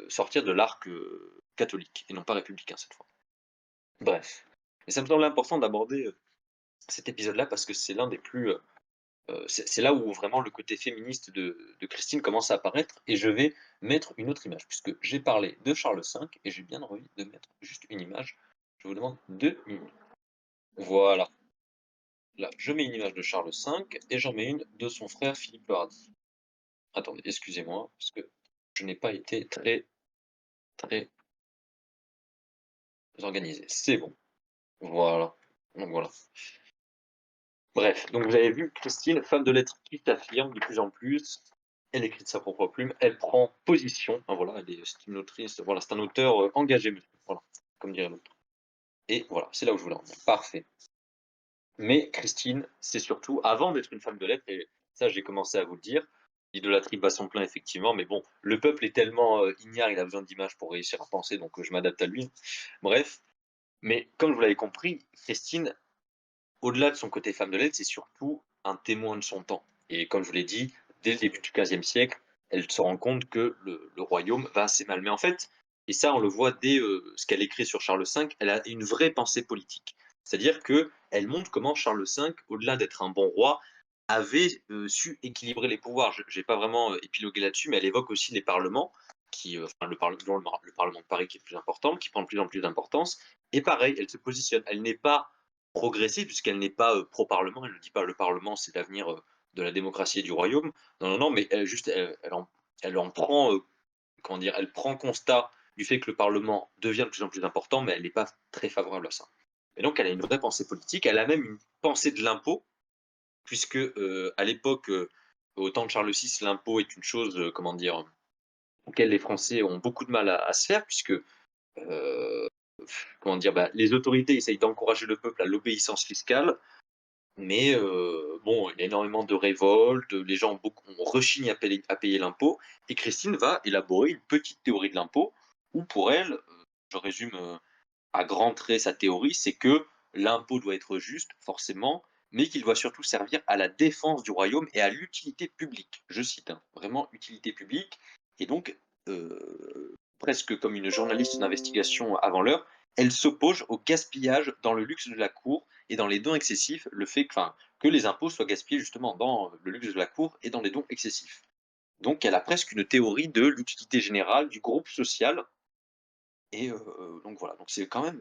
sortir de l'arc catholique, et non pas républicain cette fois. Bref. Et ça me semble important d'aborder cet épisode-là parce que c'est l'un des plus. C'est là où vraiment le côté féministe de Christine commence à apparaître, et je vais mettre une autre image, puisque j'ai parlé de Charles V, et j'ai bien envie de mettre juste une image. Je vous demande 2 minutes. Voilà. Là, je mets une image de Charles V et j'en mets une de son frère Philippe le Hardi. Attendez, excusez-moi, parce que je n'ai pas été très organisé. C'est bon. Voilà. Donc voilà. Bref, donc vous avez vu Christine, femme de lettres qui s'affirme de plus en plus, elle écrit de sa propre plume, elle prend position, enfin voilà, c'est une autrice, voilà, c'est un auteur, engagé monsieur, voilà, comme dirait l'autre et voilà, c'est là où je voulais en venir. Parfait. Mais Christine, c'est surtout avant d'être une femme de lettres et ça j'ai commencé à vous le dire, l'idolâtrie bat son plein effectivement, mais bon, le peuple est tellement, ignare, il a besoin d'images pour réussir à penser, donc je m'adapte à lui. Bref, mais comme vous l'avez compris, Christine, au-delà de son côté femme de lettres, c'est surtout un témoin de son temps et comme je vous l'ai dit, dès le début du XVe siècle, elle se rend compte que le royaume va assez mal. Mais en fait et ça on le voit dès, ce qu'elle écrit sur Charles V, elle a une vraie pensée politique. C'est-à-dire qu'elle montre comment Charles V, au-delà d'être un bon roi, avait, su équilibrer les pouvoirs. Je vais pas vraiment, épiloguer là-dessus, mais elle évoque aussi les parlements qui, enfin le parlement de Paris qui est plus important, qui prend de plus en plus d'importance et pareil, elle se positionne. Elle n'est pas progressiste puisqu'elle n'est pas, pro-parlement, elle ne dit pas: «Le parlement, c'est l'avenir, de la démocratie et du royaume». Non, non, non, mais elle juste elle en prend, comment dire? Elle prend constat du fait que le parlement devient de plus en plus important, mais elle n'est pas très favorable à ça. Et donc elle a une vraie pensée politique, elle a même une pensée de l'impôt puisque, à l'époque, au temps de Charles VI, l'impôt est une chose, comment dire? Auquel les Français ont beaucoup de mal à se faire puisque, heu, comment dire? Bah, les autorités essayent d'encourager le peuple à l'obéissance fiscale, mais bon, il y a énormément de révoltes, les gens on rechigne à payer l'impôt et Christine va élaborer une petite théorie de l'impôt où pour elle, je résume, à grands traits sa théorie, c'est que l'impôt doit être juste, forcément, mais qu'il doit surtout servir à la défense du royaume et à l'utilité publique. Je cite, hein, vraiment utilité publique et donc, presque comme une journaliste d'investigation avant l'heure, elle s'oppose au gaspillage dans le luxe de la cour et dans les dons excessifs, le fait que les impôts soient gaspillés justement dans le luxe de la cour et dans les dons excessifs. Donc elle a presque une théorie de l'utilité générale, du groupe social et donc voilà, donc c'est quand même,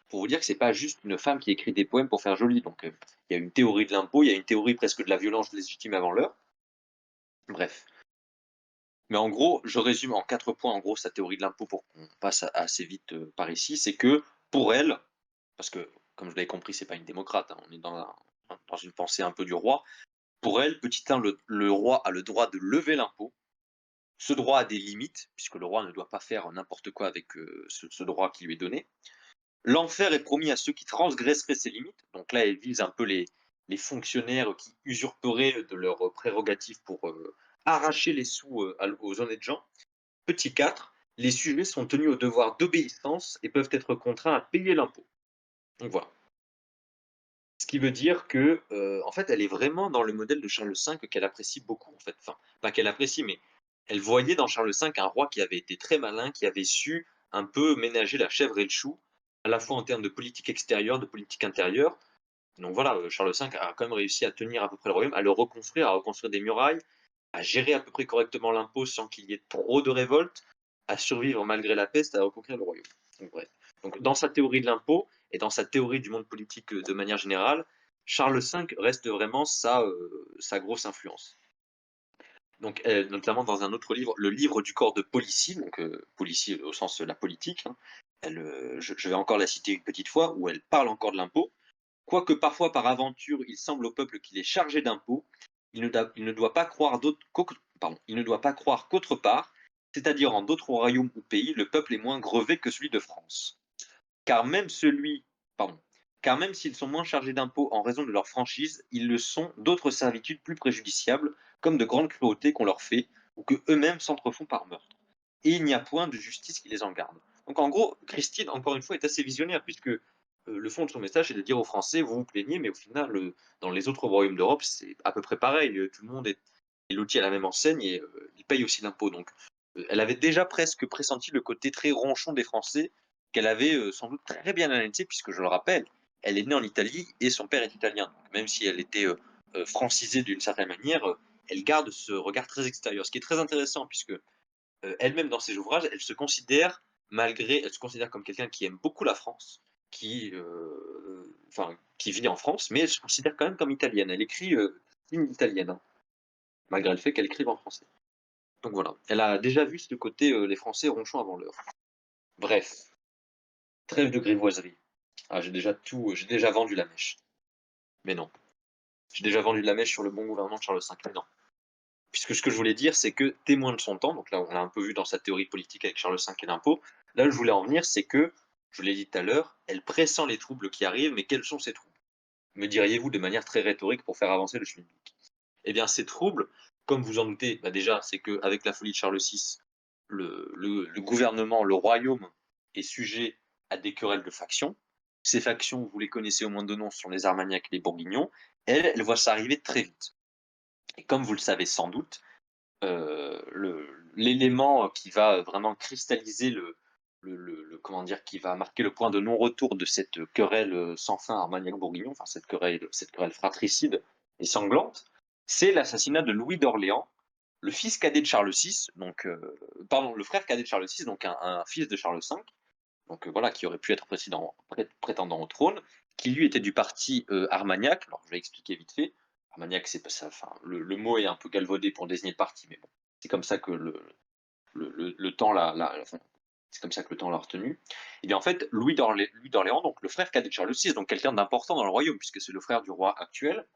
pour vous dire que c'est pas juste une femme qui écrit des poèmes pour faire joli, donc il y a une théorie de l'impôt, il y a une théorie presque de la violence légitime avant l'heure. Bref, mais en gros, je résume en 4 points, en gros, sa théorie de l'impôt pour qu'on passe a assez vite, par ici. C'est que pour elle, parce que comme vous l'avez compris, c'est pas une démocrate, hein, on est dans une pensée un peu du roi. Pour elle, petit 1, le roi a le droit de lever l'impôt. Ce droit a des limites, puisque le roi ne doit pas faire n'importe quoi avec, ce droit qui lui est donné. L'enfer est promis à ceux qui transgresseraient ces limites. Donc là, elle vise un peu les fonctionnaires qui usurperaient de leurs prérogatives pour arracher les sous aux honnêtes gens. Petit 4, les sujets sont tenus au devoir d'obéissance et peuvent être contraints à payer l'impôt. Donc voilà. Ce qui veut dire que, en fait, elle est vraiment dans le modèle de Charles V qu'elle apprécie beaucoup, en fait. Enfin, pas qu'elle apprécie, mais elle voyait dans Charles V un roi qui avait été très malin, qui avait su un peu ménager la chèvre et le chou, à la fois en termes de politique extérieure, de politique intérieure. Donc voilà, Charles V a quand même réussi à tenir à peu près le royaume, à reconstruire des murailles, à gérer à peu près correctement l'impôt sans qu'il y ait trop de révoltes, à survivre malgré la peste, à reconquérir le royaume. Donc bref. Donc dans sa théorie de l'impôt et dans sa théorie du monde politique, de manière générale, Charles V reste vraiment sa grosse influence. Donc notamment dans un autre livre, le livre du corps de Policy, donc Policy au sens, la politique, hein, je vais encore la citer une petite fois, où elle parle encore de l'impôt. Quoique parfois par aventure il semble au peuple qu'il est chargé d'impôts, il ne doit pas croire il ne doit pas croire qu'autre part, c'est-à-dire en d'autres royaumes ou pays, le peuple est moins grevé que celui de France. Car même celui pardon, car même s'ils sont moins chargés d'impôts en raison de leur franchise, ils le sont d'autres servitudes plus préjudiciables, comme de grandes cruautés qu'on leur fait, ou que eux-mêmes s'entrefont par meurtre. Et il n'y a point de justice qui les en garde. Donc en gros, Christine, encore une fois, est assez visionnaire, puisque le fond de son message, c'est de dire aux Français, vous vous plaignez, mais au final, dans les autres royaumes d'Europe, c'est à peu près pareil. Tout le monde est loti à la même enseigne et ils payent aussi l'impôt. Donc elle avait déjà presque pressenti le côté très ronchon des Français qu'elle avait, sans doute très bien analysé puisque je le rappelle, elle est née en Italie et son père est italien. Donc même si elle était, francisée d'une certaine manière, elle garde ce regard très extérieur. Ce qui est très intéressant puisque, elle-même dans ses ouvrages, elle se considère comme quelqu'un qui aime beaucoup la France, qui vit en France, mais elle se considère quand même comme italienne. Elle écrit, une italienne, hein, malgré le fait qu'elle écrive en français. Donc voilà, elle a déjà vu ce côté, les Français ronchons avant l'heure. Bref, trêve de grivoiserie. Ah, j'ai déjà vendu la mèche. Mais non. J'ai déjà vendu la mèche sur le bon gouvernement de Charles V, mais non. Puisque ce que je voulais dire, c'est que témoin de son temps, donc là, on l'a un peu vu dans sa théorie politique avec Charles V et l'impôt. Là où je voulais en venir, c'est que, je l'ai dit tout à l'heure, elle pressent les troubles qui arrivent, mais quels sont ces troubles? Me diriez-vous de manière très rhétorique pour faire avancer le schmilblick? Eh bien, ces troubles, comme vous en doutez, bah déjà, c'est qu'avec la folie de Charles VI, le gouvernement, le royaume est sujet à des querelles de factions. Ces factions, vous les connaissez au moins de nom, ce sont les Armagnacs et les Bourguignons. Elles voient ça arriver très vite. Et comme vous le savez sans doute, l'élément qui va vraiment cristalliser comment dire, qui va marquer le point de non-retour de cette querelle sans fin Armagnac-Bourguignon, enfin cette querelle fratricide et sanglante, c'est l'assassinat de Louis d'Orléans, le fils cadet de Charles VI, donc pardon, le frère cadet de Charles VI, donc un fils de Charles V, donc voilà, qui aurait pu être prétendant au trône, qui lui était du parti Armagnac. Alors je vais expliquer vite fait. Armagnac, c'est pas ça, enfin, le mot est un peu galvaudé pour désigner le parti, mais bon, c'est comme ça que le temps enfin, c'est comme ça que le temps l'a retenu. Et bien en fait, Louis d'Orléans, donc le frère cadet de Charles VI, donc quelqu'un d'important dans le royaume, puisque c'est le frère du roi actuel,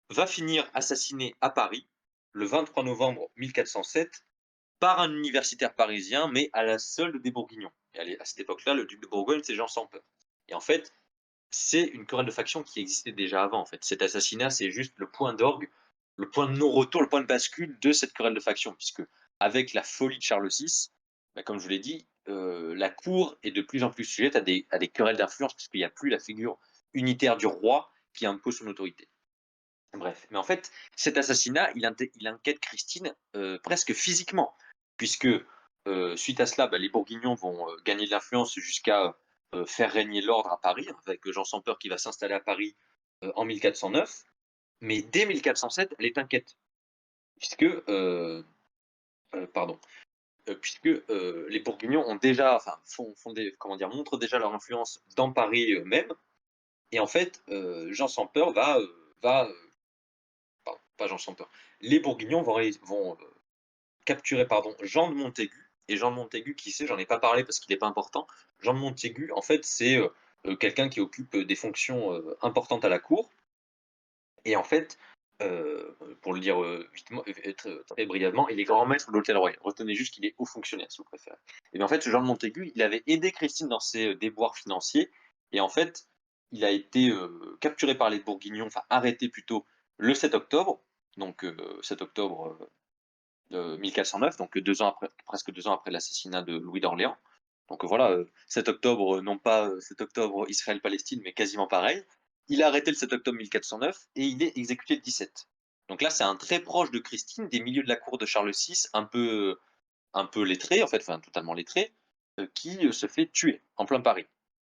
va finir assassiné à Paris le 23 novembre 1407 par un universitaire parisien, mais à la solde des Bourguignons. Et à cette époque-là, le duc de Bourgogne, c'est Jean sans peur. Et en fait, c'est une querelle de faction qui existait déjà avant. En fait, cet assassinat, c'est juste le point d'orgue, le point de non-retour, le point de bascule de cette querelle de faction, puisque avec la folie de Charles VI, bah, comme je vous l'ai dit, la cour est de plus en plus sujette à des querelles d'influence, puisqu'il n'y a plus la figure unitaire du roi qui impose son autorité. Bref, mais en fait, cet assassinat, il inquiète Christine presque physiquement, puisque suite à cela, bah, les Bourguignons vont gagner de l'influence jusqu'à faire régner l'ordre à Paris, avec Jean sans peur qui va s'installer à Paris en 1409. Mais dès 1407, elle est inquiète, puisque, pardon, puisque les Bourguignons ont déjà, enfin, comment dire, montrent déjà leur influence dans Paris même, et en fait, Jean sans peur va pardon, pas Jean sans peur. Les Bourguignons vont capturer pardon, Jean de Montaigu. Et Jean de Montaigu, qui c'est? J'en ai pas parlé parce qu'il n'est pas important. Jean de Montaigu, en fait, c'est quelqu'un qui occupe des fonctions importantes à la cour. Et en fait, pour le dire très brièvement, il est grand maître de l'hôtel royal. Retenez juste qu'il est haut fonctionnaire, si vous préférez. Et bien en fait, ce Jean de Montaigu, il avait aidé Christine dans ses déboires financiers. Et en fait, il a été capturé par les Bourguignons, enfin arrêté plutôt, le 7 octobre. Donc 7 octobre 1409, donc 2 ans après, presque 2 ans après l'assassinat de Louis d'Orléans. Donc voilà, 7 octobre, non pas 7 octobre Israël-Palestine, mais quasiment pareil. Il est arrêté le 7 octobre 1409 et il est exécuté le 17. Donc là, c'est un très proche de Christine, des milieux de la cour de Charles VI, un peu lettré, en fait, enfin totalement lettré, qui se fait tuer en plein Paris,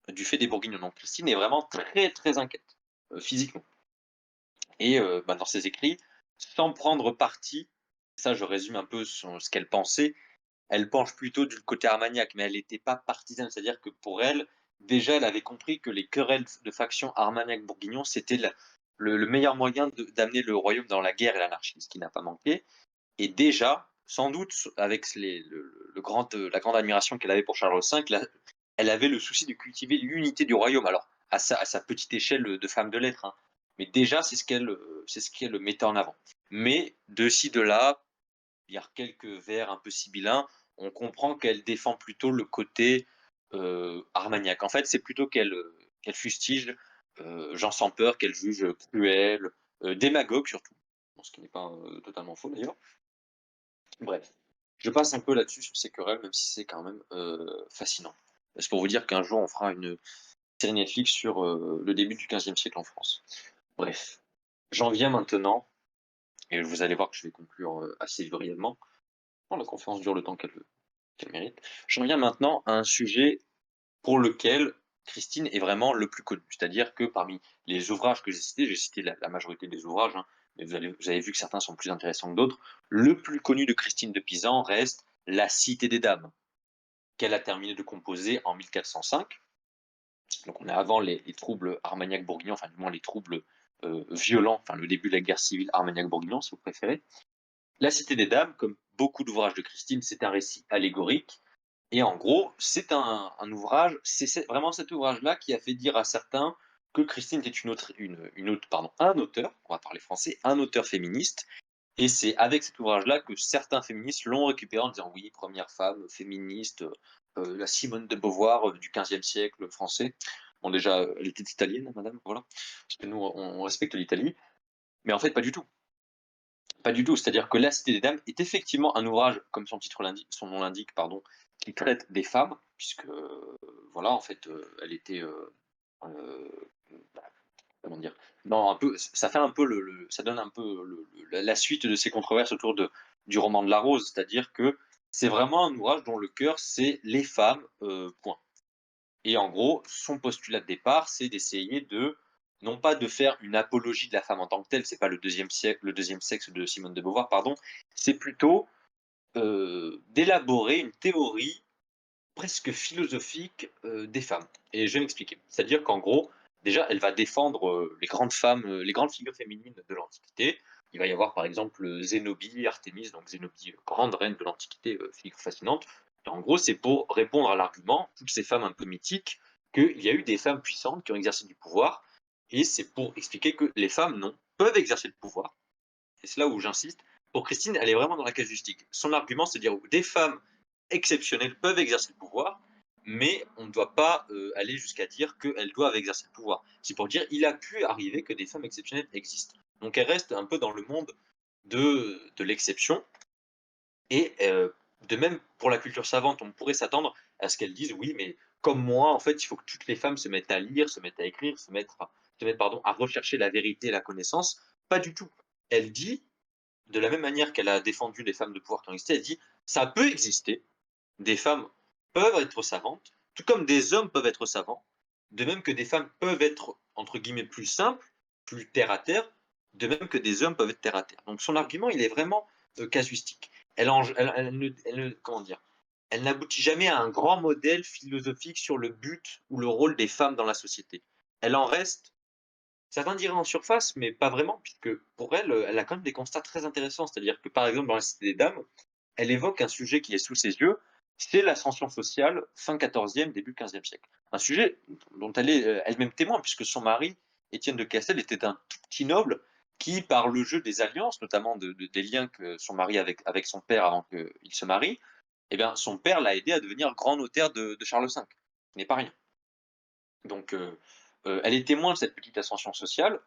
du fait des Bourguignons. Donc Christine est vraiment très très inquiète, physiquement. Et bah, dans ses écrits, sans prendre parti, ça je résume un peu ce qu'elle pensait, elle penche plutôt du côté armagnac, mais elle n'était pas partisane. C'est-à-dire que pour elle, déjà, elle avait compris que les querelles de factions Armagnac-Bourguignon, c'était le meilleur moyen d'amener le royaume dans la guerre et l'anarchie, ce qui n'a pas manqué. Et déjà, sans doute, avec la grande admiration qu'elle avait pour Charles V, elle avait le souci de cultiver l'unité du royaume. Alors, à sa petite échelle de femme de lettres, hein. Mais déjà, c'est ce qu'elle mettait en avant. Mais de ci, de là, il y a quelques vers un peu sibyllins, on comprend qu'elle défend plutôt le côté Armagnac. En fait, c'est plutôt qu'elle fustige Jean sans peur, qu'elle juge cruel, démagogue surtout, bon, ce qui n'est pas totalement faux d'ailleurs. Bref, je passe un peu là-dessus sur ces querelles, même si c'est quand même fascinant. C'est pour vous dire qu'un jour on fera une série Netflix sur le début du XVe siècle en France. Bref, j'en viens maintenant, et vous allez voir que je vais conclure assez brièvement. Bon, la conférence dure le temps qu'elle mérite. J'en viens maintenant à un sujet pour lequel Christine est vraiment le plus connu. C'est-à-dire que parmi les ouvrages que j'ai cité la majorité des ouvrages, hein, mais vous avez vu que certains sont plus intéressants que d'autres. Le plus connu de Christine de Pisan reste La Cité des Dames, qu'elle a terminé de composer en 1405. Donc on est avant les troubles Armagnac-Bourguignon, enfin du moins les troubles violents, enfin le début de la guerre civile Armagnac-Bourguignon, si vous préférez. La Cité des Dames, comme beaucoup d'ouvrages de Christine, c'est un récit allégorique. Et en gros, c'est un ouvrage, c'est vraiment cet ouvrage-là qui a fait dire à certains que Christine était un auteur, on va parler français, un auteur féministe, Et c'est avec cet ouvrage-là que certains féministes l'ont récupéré en disant: «Oui, première femme féministe, la Simone de Beauvoir, du XVe siècle français». Bon déjà, elle était italienne, hein, madame, voilà, parce que nous on respecte l'Italie, mais en fait pas du tout. Pas du tout, c'est-à-dire que La Cité des Dames est effectivement un ouvrage, comme son nom l'indique, pardon, qui traite des femmes puisque, voilà, en fait, elle était, bah, comment dire? Non, un peu, ça fait un peu ça donne un peu la suite de ces controverses autour du roman de la rose, c'est-à-dire que c'est vraiment un ouvrage dont le cœur, c'est les femmes, point. Et en gros, son postulat de départ, c'est d'essayer de non pas de faire une apologie de la femme en tant que telle, c'est pas le deuxième sexe de Simone de Beauvoir, pardon, c'est plutôt, d'élaborer une théorie presque philosophique, des femmes. Et je vais m'expliquer. C'est-à-dire qu'en gros, déjà, elle va défendre, les grandes femmes, les grandes figures féminines de l'Antiquité. Il va y avoir par exemple, Zénobie, Artémis, donc Zénobie, grande reine de l'Antiquité, figure fascinante. Et en gros, c'est pour répondre à l'argument, toutes ces femmes un peu mythiques, qu'il y a eu des femmes puissantes qui ont exercé du pouvoir, et c'est pour expliquer que les femmes, non, peuvent exercer le pouvoir. Et c'est là où j'insiste. Pour Christine, elle est vraiment dans la casuistique. Son argument, c'est de dire des femmes exceptionnelles peuvent exercer le pouvoir, mais on ne doit pas aller jusqu'à dire qu'elles doivent exercer le pouvoir. C'est pour dire il a pu arriver que des femmes exceptionnelles existent. Donc elle reste un peu dans le monde de l'exception. Et de même pour la culture savante, on pourrait s'attendre à ce qu'elle dise oui, mais comme moi, en fait, il faut que toutes les femmes se mettent à lire, se mettent à écrire, se mettent pardon, à rechercher la vérité et la connaissance. Pas du tout. Elle dit de la même manière qu'elle a défendu les femmes de pouvoir qui ont existé, elle dit: «Ça peut exister, des femmes peuvent être savantes, tout comme des hommes peuvent être savants, de même que des femmes peuvent être, entre guillemets, plus simples, plus terre à terre, de même que des hommes peuvent être terre à terre». Donc son argument, il est vraiment, casuistique. Elle ne comment dire? Elle n'aboutit jamais à un grand modèle philosophique sur le but ou le rôle des femmes dans la société. Elle en reste. Certains diraient en surface, mais pas vraiment, puisque pour elle, elle a quand même des constats très intéressants. C'est-à-dire que, par exemple, dans La Cité des Dames, elle évoque un sujet qui est sous ses yeux, c'est l'ascension sociale fin 14e, début 15e siècle. Un sujet dont elle est, elle-même témoin, puisque son mari, Étienne de Castel, était un tout petit noble qui, par le jeu des alliances, notamment des liens que son mari avec son père avant qu'il se marie, eh bien, son père l'a aidé à devenir grand notaire de Charles V. Ce n'est pas rien. Donc, elle est témoin de cette petite ascension sociale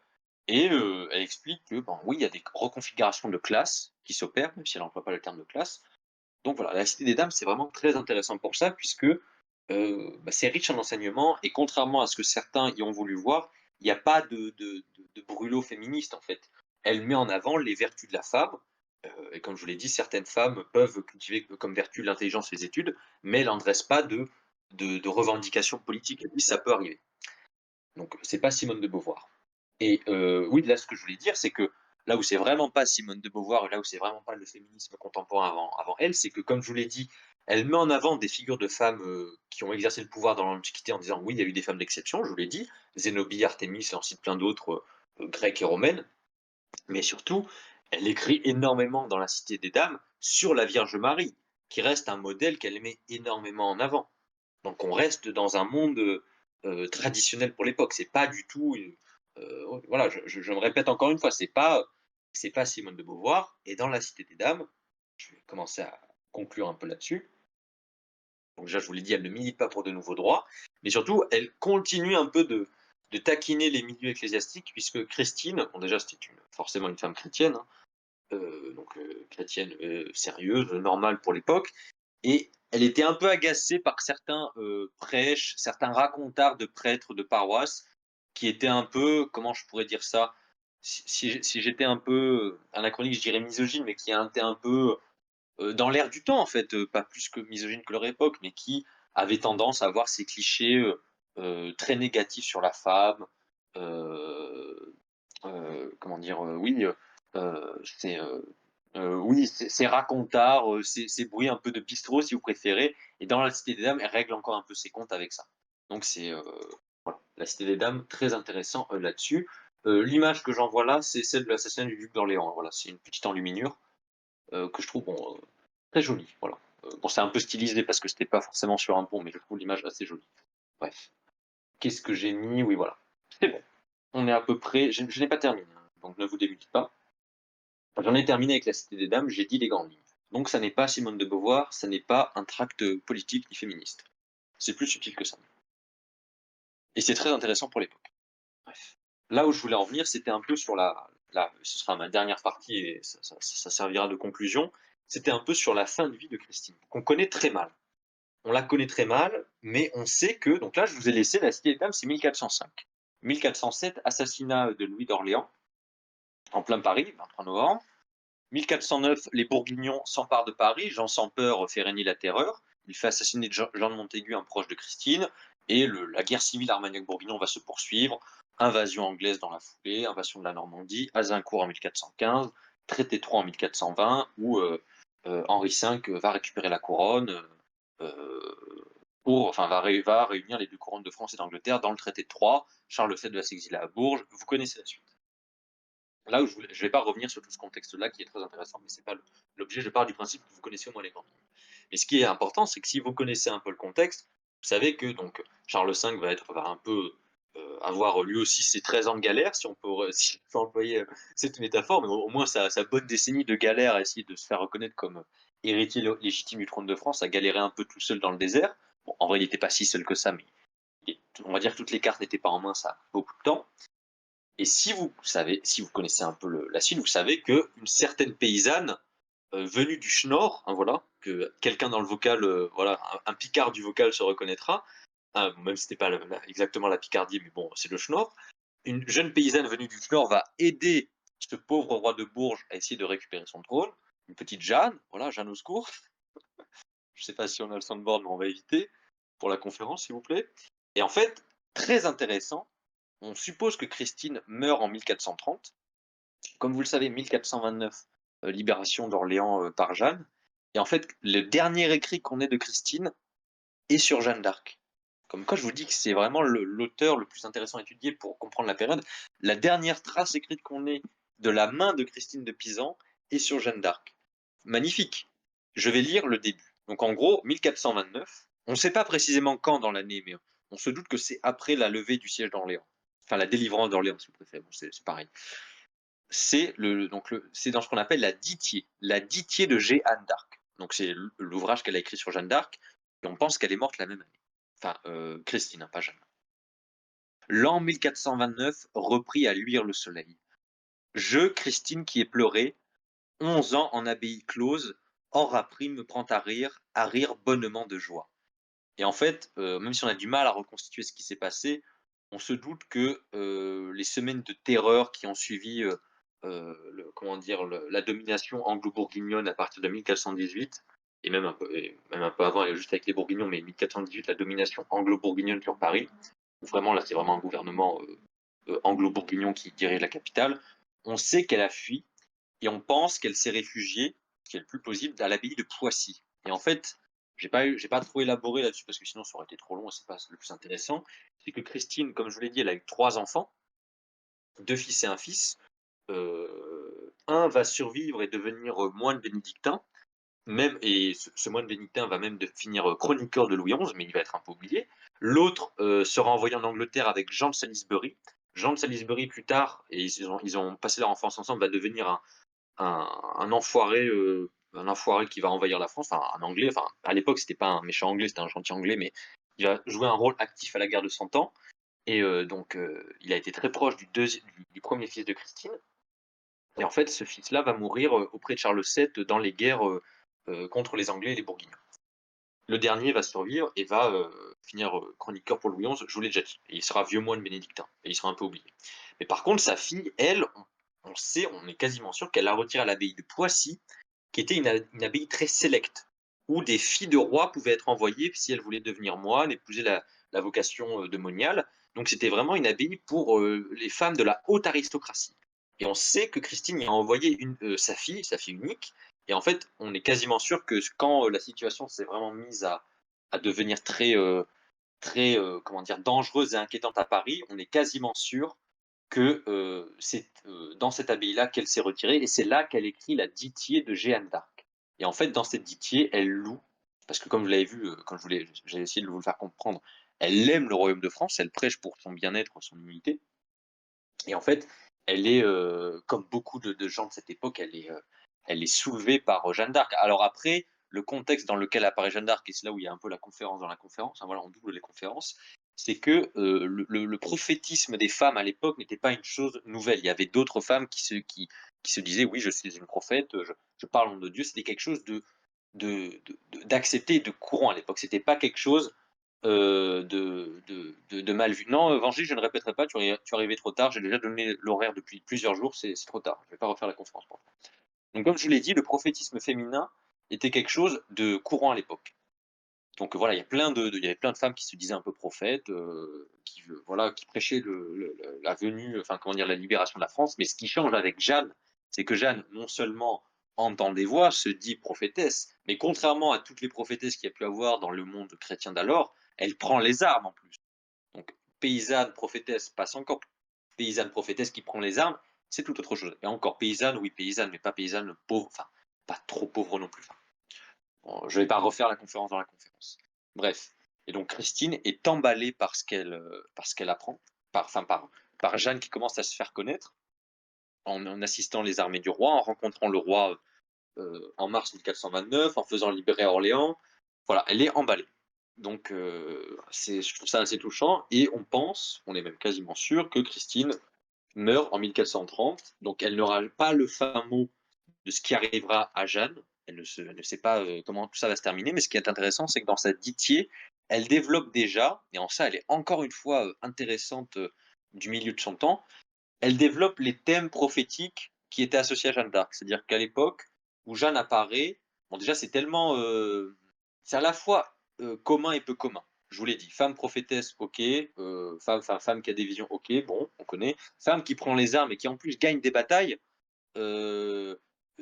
et elle explique que, ben, oui, il y a des reconfigurations de classe qui s'opèrent, même si elle n'emploie pas le terme de classe. Donc voilà, la Cité des Dames, c'est vraiment très intéressant pour ça puisque, bah, c'est riche en enseignements et contrairement à ce que certains y ont voulu voir, il n'y a pas de brûlot féministe, en fait. Elle met en avant les vertus de la femme, et comme je vous l'ai dit, certaines femmes peuvent cultiver comme vertu l'intelligence et les études, mais elle n'en dresse pas de revendications politiques. Elle dit: «Ça peut arriver». Donc c'est pas Simone de Beauvoir. Et oui, là, ce que je voulais dire, c'est que là où c'est vraiment pas Simone de Beauvoir et là où c'est vraiment pas le féminisme contemporain avant elle, c'est que comme je vous l'ai dit, elle met en avant des figures de femmes, qui ont exercé le pouvoir dans l'Antiquité en disant: «Oui, il y a eu des femmes d'exception», je vous l'ai dit, Zénobie, Artémis, et ensuite plein d'autres, grecques et romaines. Mais surtout, elle écrit énormément dans La Cité des Dames sur la Vierge Marie, qui reste un modèle qu'elle met énormément en avant. Donc on reste dans un monde, traditionnel pour l'époque. C'est pas du tout une voilà, je me répète encore une fois, c'est pas Simone de Beauvoir et dans La Cité des Dames, je vais commencer à conclure un peu là-dessus. Donc déjà, je vous l'ai dit, elle ne milite pas pour de nouveaux droits, mais surtout, elle continue un peu de taquiner les milieux ecclésiastiques puisque Christine, bon déjà c'était forcément une femme chrétienne, hein, donc chrétienne, sérieuse, normale pour l'époque et elle était un peu agacée par certains, prêches, certains racontards de prêtres de paroisse qui étaient un peu, comment je pourrais dire ça? Si j'étais un peu, anachronique, je dirais misogyne, mais qui étaient un peu, dans l'air du temps en fait, pas plus que misogyne que leur époque, mais qui avaient tendance à avoir ces clichés, très négatifs sur la femme, heu comment dire? Oui, c'est, oui, c'est racontard, c'est bruit un peu de bistrot si vous préférez et dans La Cité des Dames, elle règle encore un peu ses comptes avec ça. Donc c'est, voilà, La Cité des Dames, très intéressant, là-dessus. L'image que j'en vois là, c'est celle de l'assassinat du duc d'Orléans, voilà, c'est une petite enluminure, que je trouve bon, très jolie, voilà. Bon, c'est un peu stylisé parce que c'était pas forcément sur un pont, mais je trouve l'image assez jolie. Bref. Qu'est-ce que j'ai mis? Oui, voilà. C'est bon. On est à peu près je n'ai pas terminé, hein, donc ne vous débutez pas. J'en ai terminé avec la Cité des dames, j'ai dit les grandes lignes. Donc ça n'est pas Simone de Beauvoir, ça n'est pas un tract, politique ni féministe. C'est plus subtil que ça et c'est très intéressant pour l'époque. Bref. Là où je voulais en venir, c'était un peu sur ce sera ma dernière partie et ça servira de conclusion. C'était un peu sur la fin de vie de Christine, qu'on connaît très mal. On la connaît très mal, mais on sait que donc là, je vous ai laissé la Cité des dames, c'est 1405. 1407, assassinat de Louis d'Orléans, en plein Paris, 23 novembre. 1409, les Bourguignons s'emparent de Paris, Jean sans peur fait régner la terreur, il fait assassiner Jean de Montaigu, un proche de Christine, et la guerre civile Armagnac-Bourguignon va se poursuivre, invasion anglaise dans la foulée, invasion de la Normandie, Azincourt en 1415, traité de Troyes en 1420, où Henri V va récupérer la couronne, va réunir les deux couronnes de France et d'Angleterre dans le traité de Troyes, Charles VII va s'exiler à Bourges, vous connaissez la suite. Là où je ne vais pas revenir sur tout ce contexte-là qui est très intéressant, mais c'est pas l'objet, je pars du principe que vous connaissez au moins les grandes lignes. Mais ce qui est important, c'est que si vous connaissez un peu le contexte, vous savez que donc Charles V va un peu avoir lui aussi ses 13 ans de galère, si on peut, si on peut employer cette métaphore, mais au moins sa bonne décennie de galère à essayer de se faire reconnaître comme héritier légitime du trône de France, à galérer un peu tout seul dans le désert. Bon, en vrai, il n'était pas si seul que ça, mais on va dire que toutes les cartes n'étaient pas en main, ça a beaucoup de temps. Et si vous connaissez un peu la suite, vous savez qu'une certaine paysanne venue du Schnorr, hein, voilà, que quelqu'un dans le vocal, voilà, un picard du vocal se reconnaîtra, hein, même si c'était pas exactement la Picardie, mais bon, c'est le Schnorr. Une jeune paysanne venue du Schnorr va aider ce pauvre roi de Bourges à essayer de récupérer son trône. Une petite Jeanne, voilà, Jeanne au secours. Je sais pas si on a le soundboard, mais on va éviter pour la conférence, s'il vous plaît. Et en fait, très intéressant, on suppose que Christine meurt en 1430. Comme vous le savez, 1429, libération d'Orléans par Jeanne. Et en fait, le dernier écrit qu'on ait de Christine est sur Jeanne d'Arc. Comme quoi, je vous dis que c'est vraiment l'auteur le plus intéressant à étudier pour comprendre la période. La dernière trace écrite qu'on ait de la main de Christine de Pisan est sur Jeanne d'Arc. Magnifique. Je vais lire le début. Donc en gros, 1429. On ne sait pas précisément quand dans l'année, mais on se doute que c'est après la levée du siège d'Orléans. Enfin, la délivrance d'Orléans, si vous préférez. Bon, c'est pareil. C'est c'est dans ce qu'on appelle la Ditié de Jeanne d'Arc. Donc c'est l'ouvrage qu'elle a écrit sur Jeanne d'Arc, et on pense qu'elle est morte la même année. Enfin, Christine, hein, pas Jeanne. L'an 1429 reprit à luire le soleil. Je, Christine qui ai pleuré, 11 ans en abbaye close, or appris me prend à rire bonnement de joie. Et en fait, même si on a du mal à reconstituer ce qui s'est passé, on se doute que les semaines de terreur qui ont suivi comment dire, la domination anglo-bourguignonne à partir de 1418, et même un peu avant, juste avec les Bourguignons, mais 1418, la domination anglo-bourguignonne sur Paris, où vraiment là c'est vraiment un gouvernement anglo-bourguignon qui dirige la capitale. On sait qu'elle a fui et on pense qu'elle s'est réfugiée, ce qui est le plus plausible, à l'abbaye de Poissy. Et en fait, j'ai pas trop élaboré là-dessus parce que sinon ça aurait été trop long et c'est pas le plus intéressant. C'est que Christine, comme je vous l'ai dit, elle a eu 3 enfants, 2 fils et un fils. Un va survivre et devenir moine bénédictin, même, et ce moine bénédictin va même finir chroniqueur de Louis XI, mais il va être un peu oublié. L'autre sera envoyé en Angleterre avec Jean de Salisbury. Jean de Salisbury, plus tard, et ils ont passé leur enfance ensemble, va devenir un enfoiré qui va envahir la France, enfin un anglais, enfin à l'époque c'était pas un méchant anglais, c'était un gentil anglais, mais il va jouer un rôle actif à la guerre de 100 ans. Et donc il a été très proche du premier fils de Christine. Et en fait, ce fils-là va mourir auprès de Charles VII dans les guerres contre les Anglais et les Bourguignons. Le dernier va survivre et va finir chroniqueur pour Louis XI, je vous l'ai déjà dit. Et il sera vieux moine bénédictin, et il sera un peu oublié. Mais par contre, sa fille, elle, on sait, on est quasiment sûr qu'elle l'a retirée à l'abbaye de Poissy, qui était une abbaye très sélecte, où des filles de rois pouvaient être envoyées si elles voulaient devenir moines, épouser la vocation de moniale. Donc c'était vraiment une abbaye pour les femmes de la haute aristocratie. Et on sait que Christine y a envoyé sa fille unique. Et en fait, on est quasiment sûr que quand la situation s'est vraiment mise à devenir très comment dire, dangereuse et inquiétante à Paris, on est quasiment sûr que c'est dans cette abbaye-là qu'elle s'est retirée, et c'est là qu'elle écrit la Ditié de Jeanne d'Arc. Et en fait, dans cette Ditié, elle loue, parce que comme vous l'avez vu, quand j'ai essayé de vous le faire comprendre, elle aime le royaume de France, elle prêche pour son bien-être, son unité. Et en fait, elle est, comme beaucoup de gens de cette époque, elle est soulevée par, Jeanne d'Arc. Alors après, le contexte dans lequel apparaît Jeanne d'Arc et c'est là où il y a un peu la conférence dans la conférence, hein, voilà, on double les conférences, c'est que, le prophétisme des femmes à l'époque n'était pas une chose nouvelle. Il y avait d'autres femmes qui se disaient: «Oui, je suis une prophète, je parle au nom de Dieu». C'était quelque chose d'accepté, de courant à l'époque. C'était pas quelque chose, de mal vu. «Non, Vangie, je ne répéterai pas, tu es arrivé trop tard, j'ai déjà donné l'horaire depuis plusieurs jours, c'est trop tard, je vais pas refaire la conférence pour toi». Donc comme je vous l'ai dit, le prophétisme féminin était quelque chose de courant à l'époque. Donc voilà, il y avait plein de femmes qui se disaient un peu prophètes, voilà, qui prêchaient la venue, enfin comment dire? La libération de la France. Mais ce qui change avec Jeanne, c'est que Jeanne, non seulement entend des voix, se dit prophétesse, mais contrairement à toutes les prophétesses qu'il y a pu avoir dans le monde chrétien d'alors, elle prend les armes en plus. Donc paysanne, prophétesse passe encore. Paysanne, prophétesse qui prend les armes, c'est tout autre chose. Et encore paysanne, oui paysanne, mais pas paysanne pauvre, enfin pas trop pauvre non plus. Enfin, bon, je vais pas refaire la conférence dans la conférence. Bref. Et donc Christine est emballée par ce qu'elle apprend, par Jeanne qui commence à se faire connaître en assistant les armées du roi, en rencontrant le roi en mars 1429, en faisant libérer Orléans. Voilà, elle est emballée. Donc je trouve ça assez touchant et on est même quasiment sûr que Christine meurt en 1430. Donc elle n'aura pas le fin mot de ce qui arrivera à Jeanne. Elle ne sait pas comment tout ça va se terminer, mais ce qui est intéressant, c'est que dans sa Ditié, elle développe déjà, et en ça elle est encore une fois intéressante du milieu de son temps, elle développe les thèmes prophétiques qui étaient associés à Jeanne d'Arc. C'est-à-dire qu'à l'époque où Jeanne apparaît, bon déjà c'est tellement, c'est à la fois commun et peu commun. Je vous l'ai dit, femme prophétesse, ok, femme qui a des visions, ok, bon, on connaît. Femme qui prend les armes et qui en plus gagne des batailles, Heu,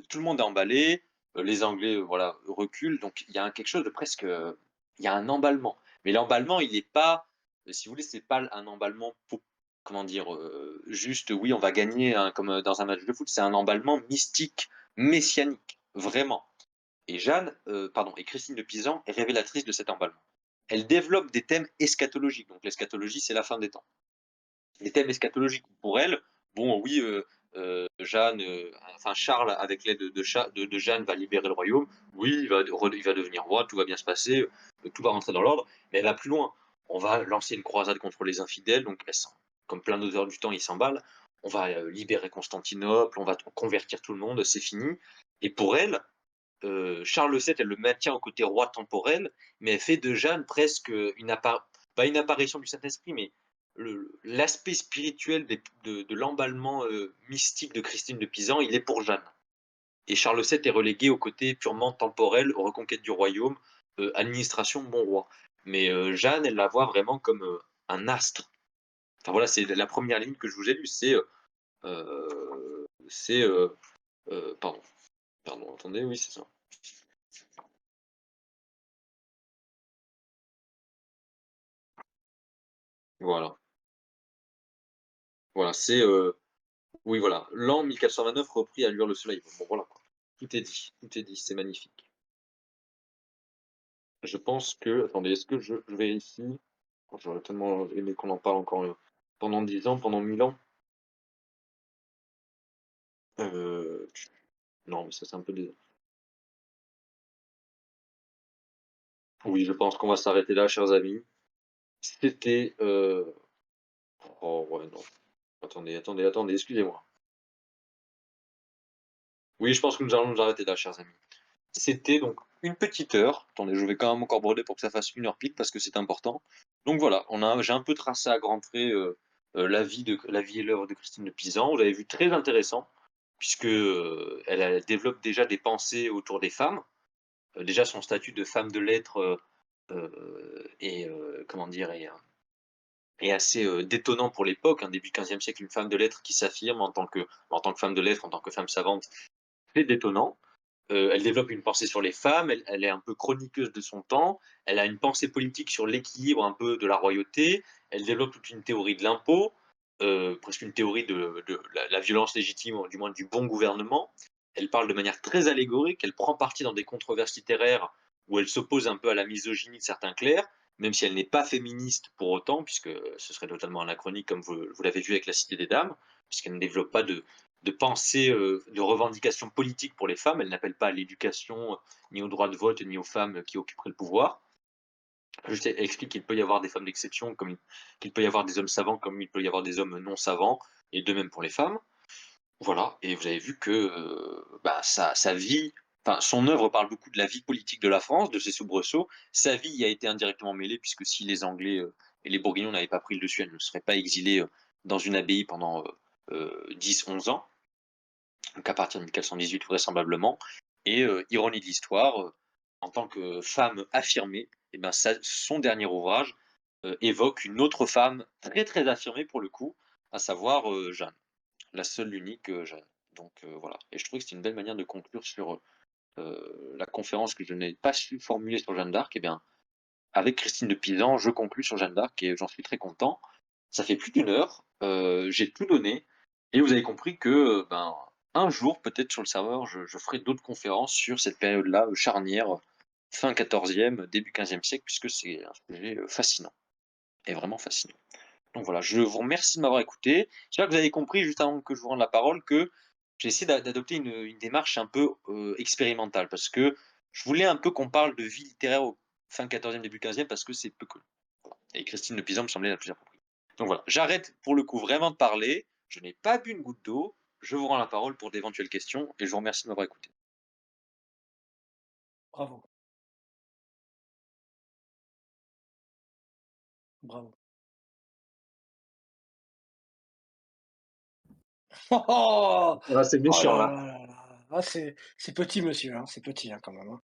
tout le monde est emballé, les Anglais, voilà, reculent, donc il y a quelque chose de presque, il y a un emballement. Mais l'emballement, il est pas, si vous voulez, c'est pas un emballement comment dire? Juste: «Oui, on va gagner», hein, comme, dans un match de foot, c'est un emballement mystique, messianique, vraiment. Et Christine de Pisan est révélatrice de cet emballement. Elle développe des thèmes eschatologiques, donc l'eschatologie, c'est la fin des temps. Les thèmes eschatologiques pour elle, bon oui, Jeanne, enfin Charles avec l'aide de Jeanne va libérer le royaume. Oui, il va devenir roi, tout va bien se passer, tout va rentrer dans l'ordre, mais elle va plus loin. On va lancer une croisade contre les infidèles, donc elle s'en comme plein d'autres heures du temps, il s'emballe. On va, libérer Constantinople, on va convertir tout le monde, c'est fini. Et pour elle, Charles VII, elle le maintient au côté roi temporel, mais elle fait de Jeanne presque pas une apparition du Saint-Esprit, mais l'aspect spirituel de l'emballement mystique de Christine de Pisan, il est pour Jeanne. Et Charles VII est relégué au côté purement temporel, reconquête du royaume, administration, bon roi. Mais Jeanne, elle la voit vraiment comme un astre. Enfin voilà, c'est la première ligne que je vous ai lue, c'est pardon, pardon, attendez, oui, c'est ça. Voilà. Voilà, oui, voilà, l'an 1429 repris à luire le soleil. Bon, voilà, quoi. Tout est dit, c'est magnifique. Je pense que attendez, est-ce que je vérifie? Oh, j'aurais tellement aimé qu'on en parle encore, pendant 10 ans, pendant 1000 ans. Heu, non, mais ça, c'est un peu des oui, je pense qu'on va s'arrêter là, chers amis. C'était, oh ouais, non. Attendez, excusez-moi. Oui, je pense que nous allons nous arrêter là, chers amis. C'était donc une petite heure. Attendez, je vais quand même encore broder pour que ça fasse 1 heure pile parce que c'est important. Donc voilà, j'ai un peu tracé à grands traits, la vie et l'œuvre de Christine de Pisan. Vous avez vu, très intéressant puisque, elle développe déjà des pensées autour des femmes. Déjà son statut de femme de lettres, est, comment dire? Est assez, détonnant pour l'époque, hein. Début 15e siècle, une femme de lettres qui s'affirme en tant que femme de lettres, en tant que femme savante, c'est détonnant. Elle développe une pensée sur les femmes, elle est un peu chroniqueuse de son temps, elle a une pensée politique sur l'équilibre un peu de la royauté, elle développe toute une théorie de l'impôt, presque une théorie de la violence légitime, ou du moins du bon gouvernement. Elle parle de manière très allégorique, elle prend parti dans des controverses littéraires où elle s'oppose un peu à la misogynie de certains clercs, même si elle n'est pas féministe pour autant, puisque ce serait totalement anachronique comme vous l'avez vu avec La Cité des Dames, puisqu'elle ne développe pas de pensée, de revendication politique pour les femmes. Elle n'appelle pas à l'éducation, ni au droit de vote, ni aux femmes qui occuperaient le pouvoir. Juste, elle explique qu'il peut y avoir des femmes d'exception, qu'il peut y avoir des hommes savants, comme il peut y avoir des hommes non savants, et de même pour les femmes. Voilà, et vous avez vu que, bah, sa vie, enfin, son œuvre parle beaucoup de la vie politique de la France, de ses soubresauts. Sa vie y a été indirectement mêlée, puisque si les Anglais, et les Bourguignons n'avaient pas pris le dessus, elle ne serait pas exilée, dans une abbaye pendant, 10-11 ans, donc à partir de 1418 vraisemblablement. Et ironie de l'histoire, en tant que femme affirmée, et ben, son dernier ouvrage évoque une autre femme très très affirmée pour le coup, à savoir Jeanne, la seule, l'unique Jeanne. Donc voilà. Et je trouvais que c'était une belle manière de conclure sur la conférence que je n'ai pas su formuler sur Jeanne d'Arc. Et bien, avec Christine de Pisan, je conclus sur Jeanne d'Arc et j'en suis très content. Ça fait plus d'une heure, j'ai tout donné et vous avez compris que, ben, un jour, peut-être sur le serveur, je ferai d'autres conférences sur cette période-là, charnière, fin 14e, début 15e siècle, puisque c'est un sujet, fascinant et vraiment fascinant. Donc voilà, je vous remercie de m'avoir écouté. J'espère que vous avez compris, juste avant que je vous rende la parole, que j'ai essayé d'adopter une démarche un peu, expérimentale parce que je voulais un peu qu'on parle de vie littéraire au fin 14e, début 15e parce que c'est peu connu. Et Christine de Pisan me semblait la plus appropriée. Donc voilà, j'arrête pour le coup vraiment de parler. Je n'ai pas bu une goutte d'eau. Je vous rends la parole pour d'éventuelles questions et je vous remercie de m'avoir écouté. Bravo, bravo. Oh, oh! Ah, c'est Oh méchant là là, là là là! Ah, c'est petit monsieur, hein, c'est petit, hein, quand même, hein.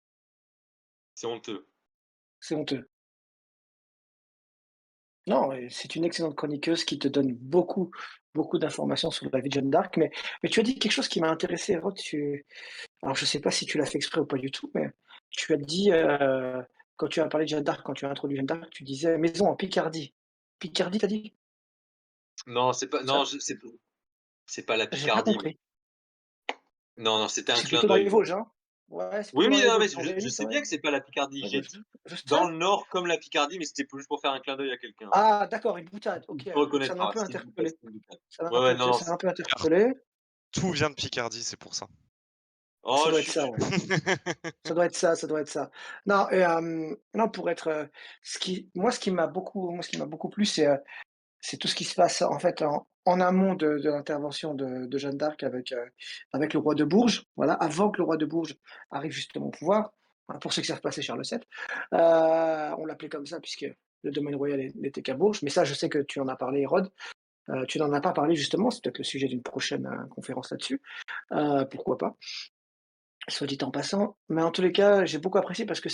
c'est honteux. C'est honteux. Non, c'est une excellente chroniqueuse qui te donne beaucoup, beaucoup d'informations sur la vie de Jeanne d'Arc, mais tu as dit quelque chose qui m'a intéressé, Rod, alors je sais pas si tu l'as fait exprès ou pas du tout, mais tu as dit, quand tu as parlé de Jeanne d'Arc, quand tu as introduit Jeanne d'Arc, tu disais: «Maison en Picardie». Picardie, tu as dit? Non, c'est pas, non, Ça c'est pas la j'ai pas Picardie, mais compris. non, non, c'était un C'est clin plutôt dans les d'œil. Vosges, hein? Ouais, c'est Oui, plutôt dans oui, les non, Vosges, mais c'est en je Wallonie sais quand bien même? que c'est pas la Picardie. Ouais, J'ai dit je dans sais. le Nord comme la Picardie, mais c'était juste pour faire un clin d'œil à quelqu'un. Ah d'accord, une boutade, Il OK. te Ça m'a un reconnaîtra, peu c'était une boutade, interpellé. c'était une boutade. Ça m'a Ouais, un ouais, peu non, non, ça m'a un peu Car interpellé. tout vient de Picardie, c'est pour ça. Ça oh, doit être ça, ouais. Ça doit être ça, ça doit être ça. Non et non pour être, ce qui m'a beaucoup plu, c'est tout ce qui se passe en fait en amont de l'intervention de Jeanne d'Arc avec le roi de Bourges, voilà, avant que le roi de Bourges arrive justement au pouvoir. Voilà, pour ceux qui savent pas, c'est Charles VII. On l'appelait comme ça puisque le domaine royal n'était qu'à Bourges, mais ça je sais que tu en as parlé Hérode. Tu n'en as pas parlé justement, c'est peut-être le sujet d'une prochaine, conférence là-dessus, pourquoi pas, soit dit en passant. Mais en tous les cas, j'ai beaucoup apprécié parce que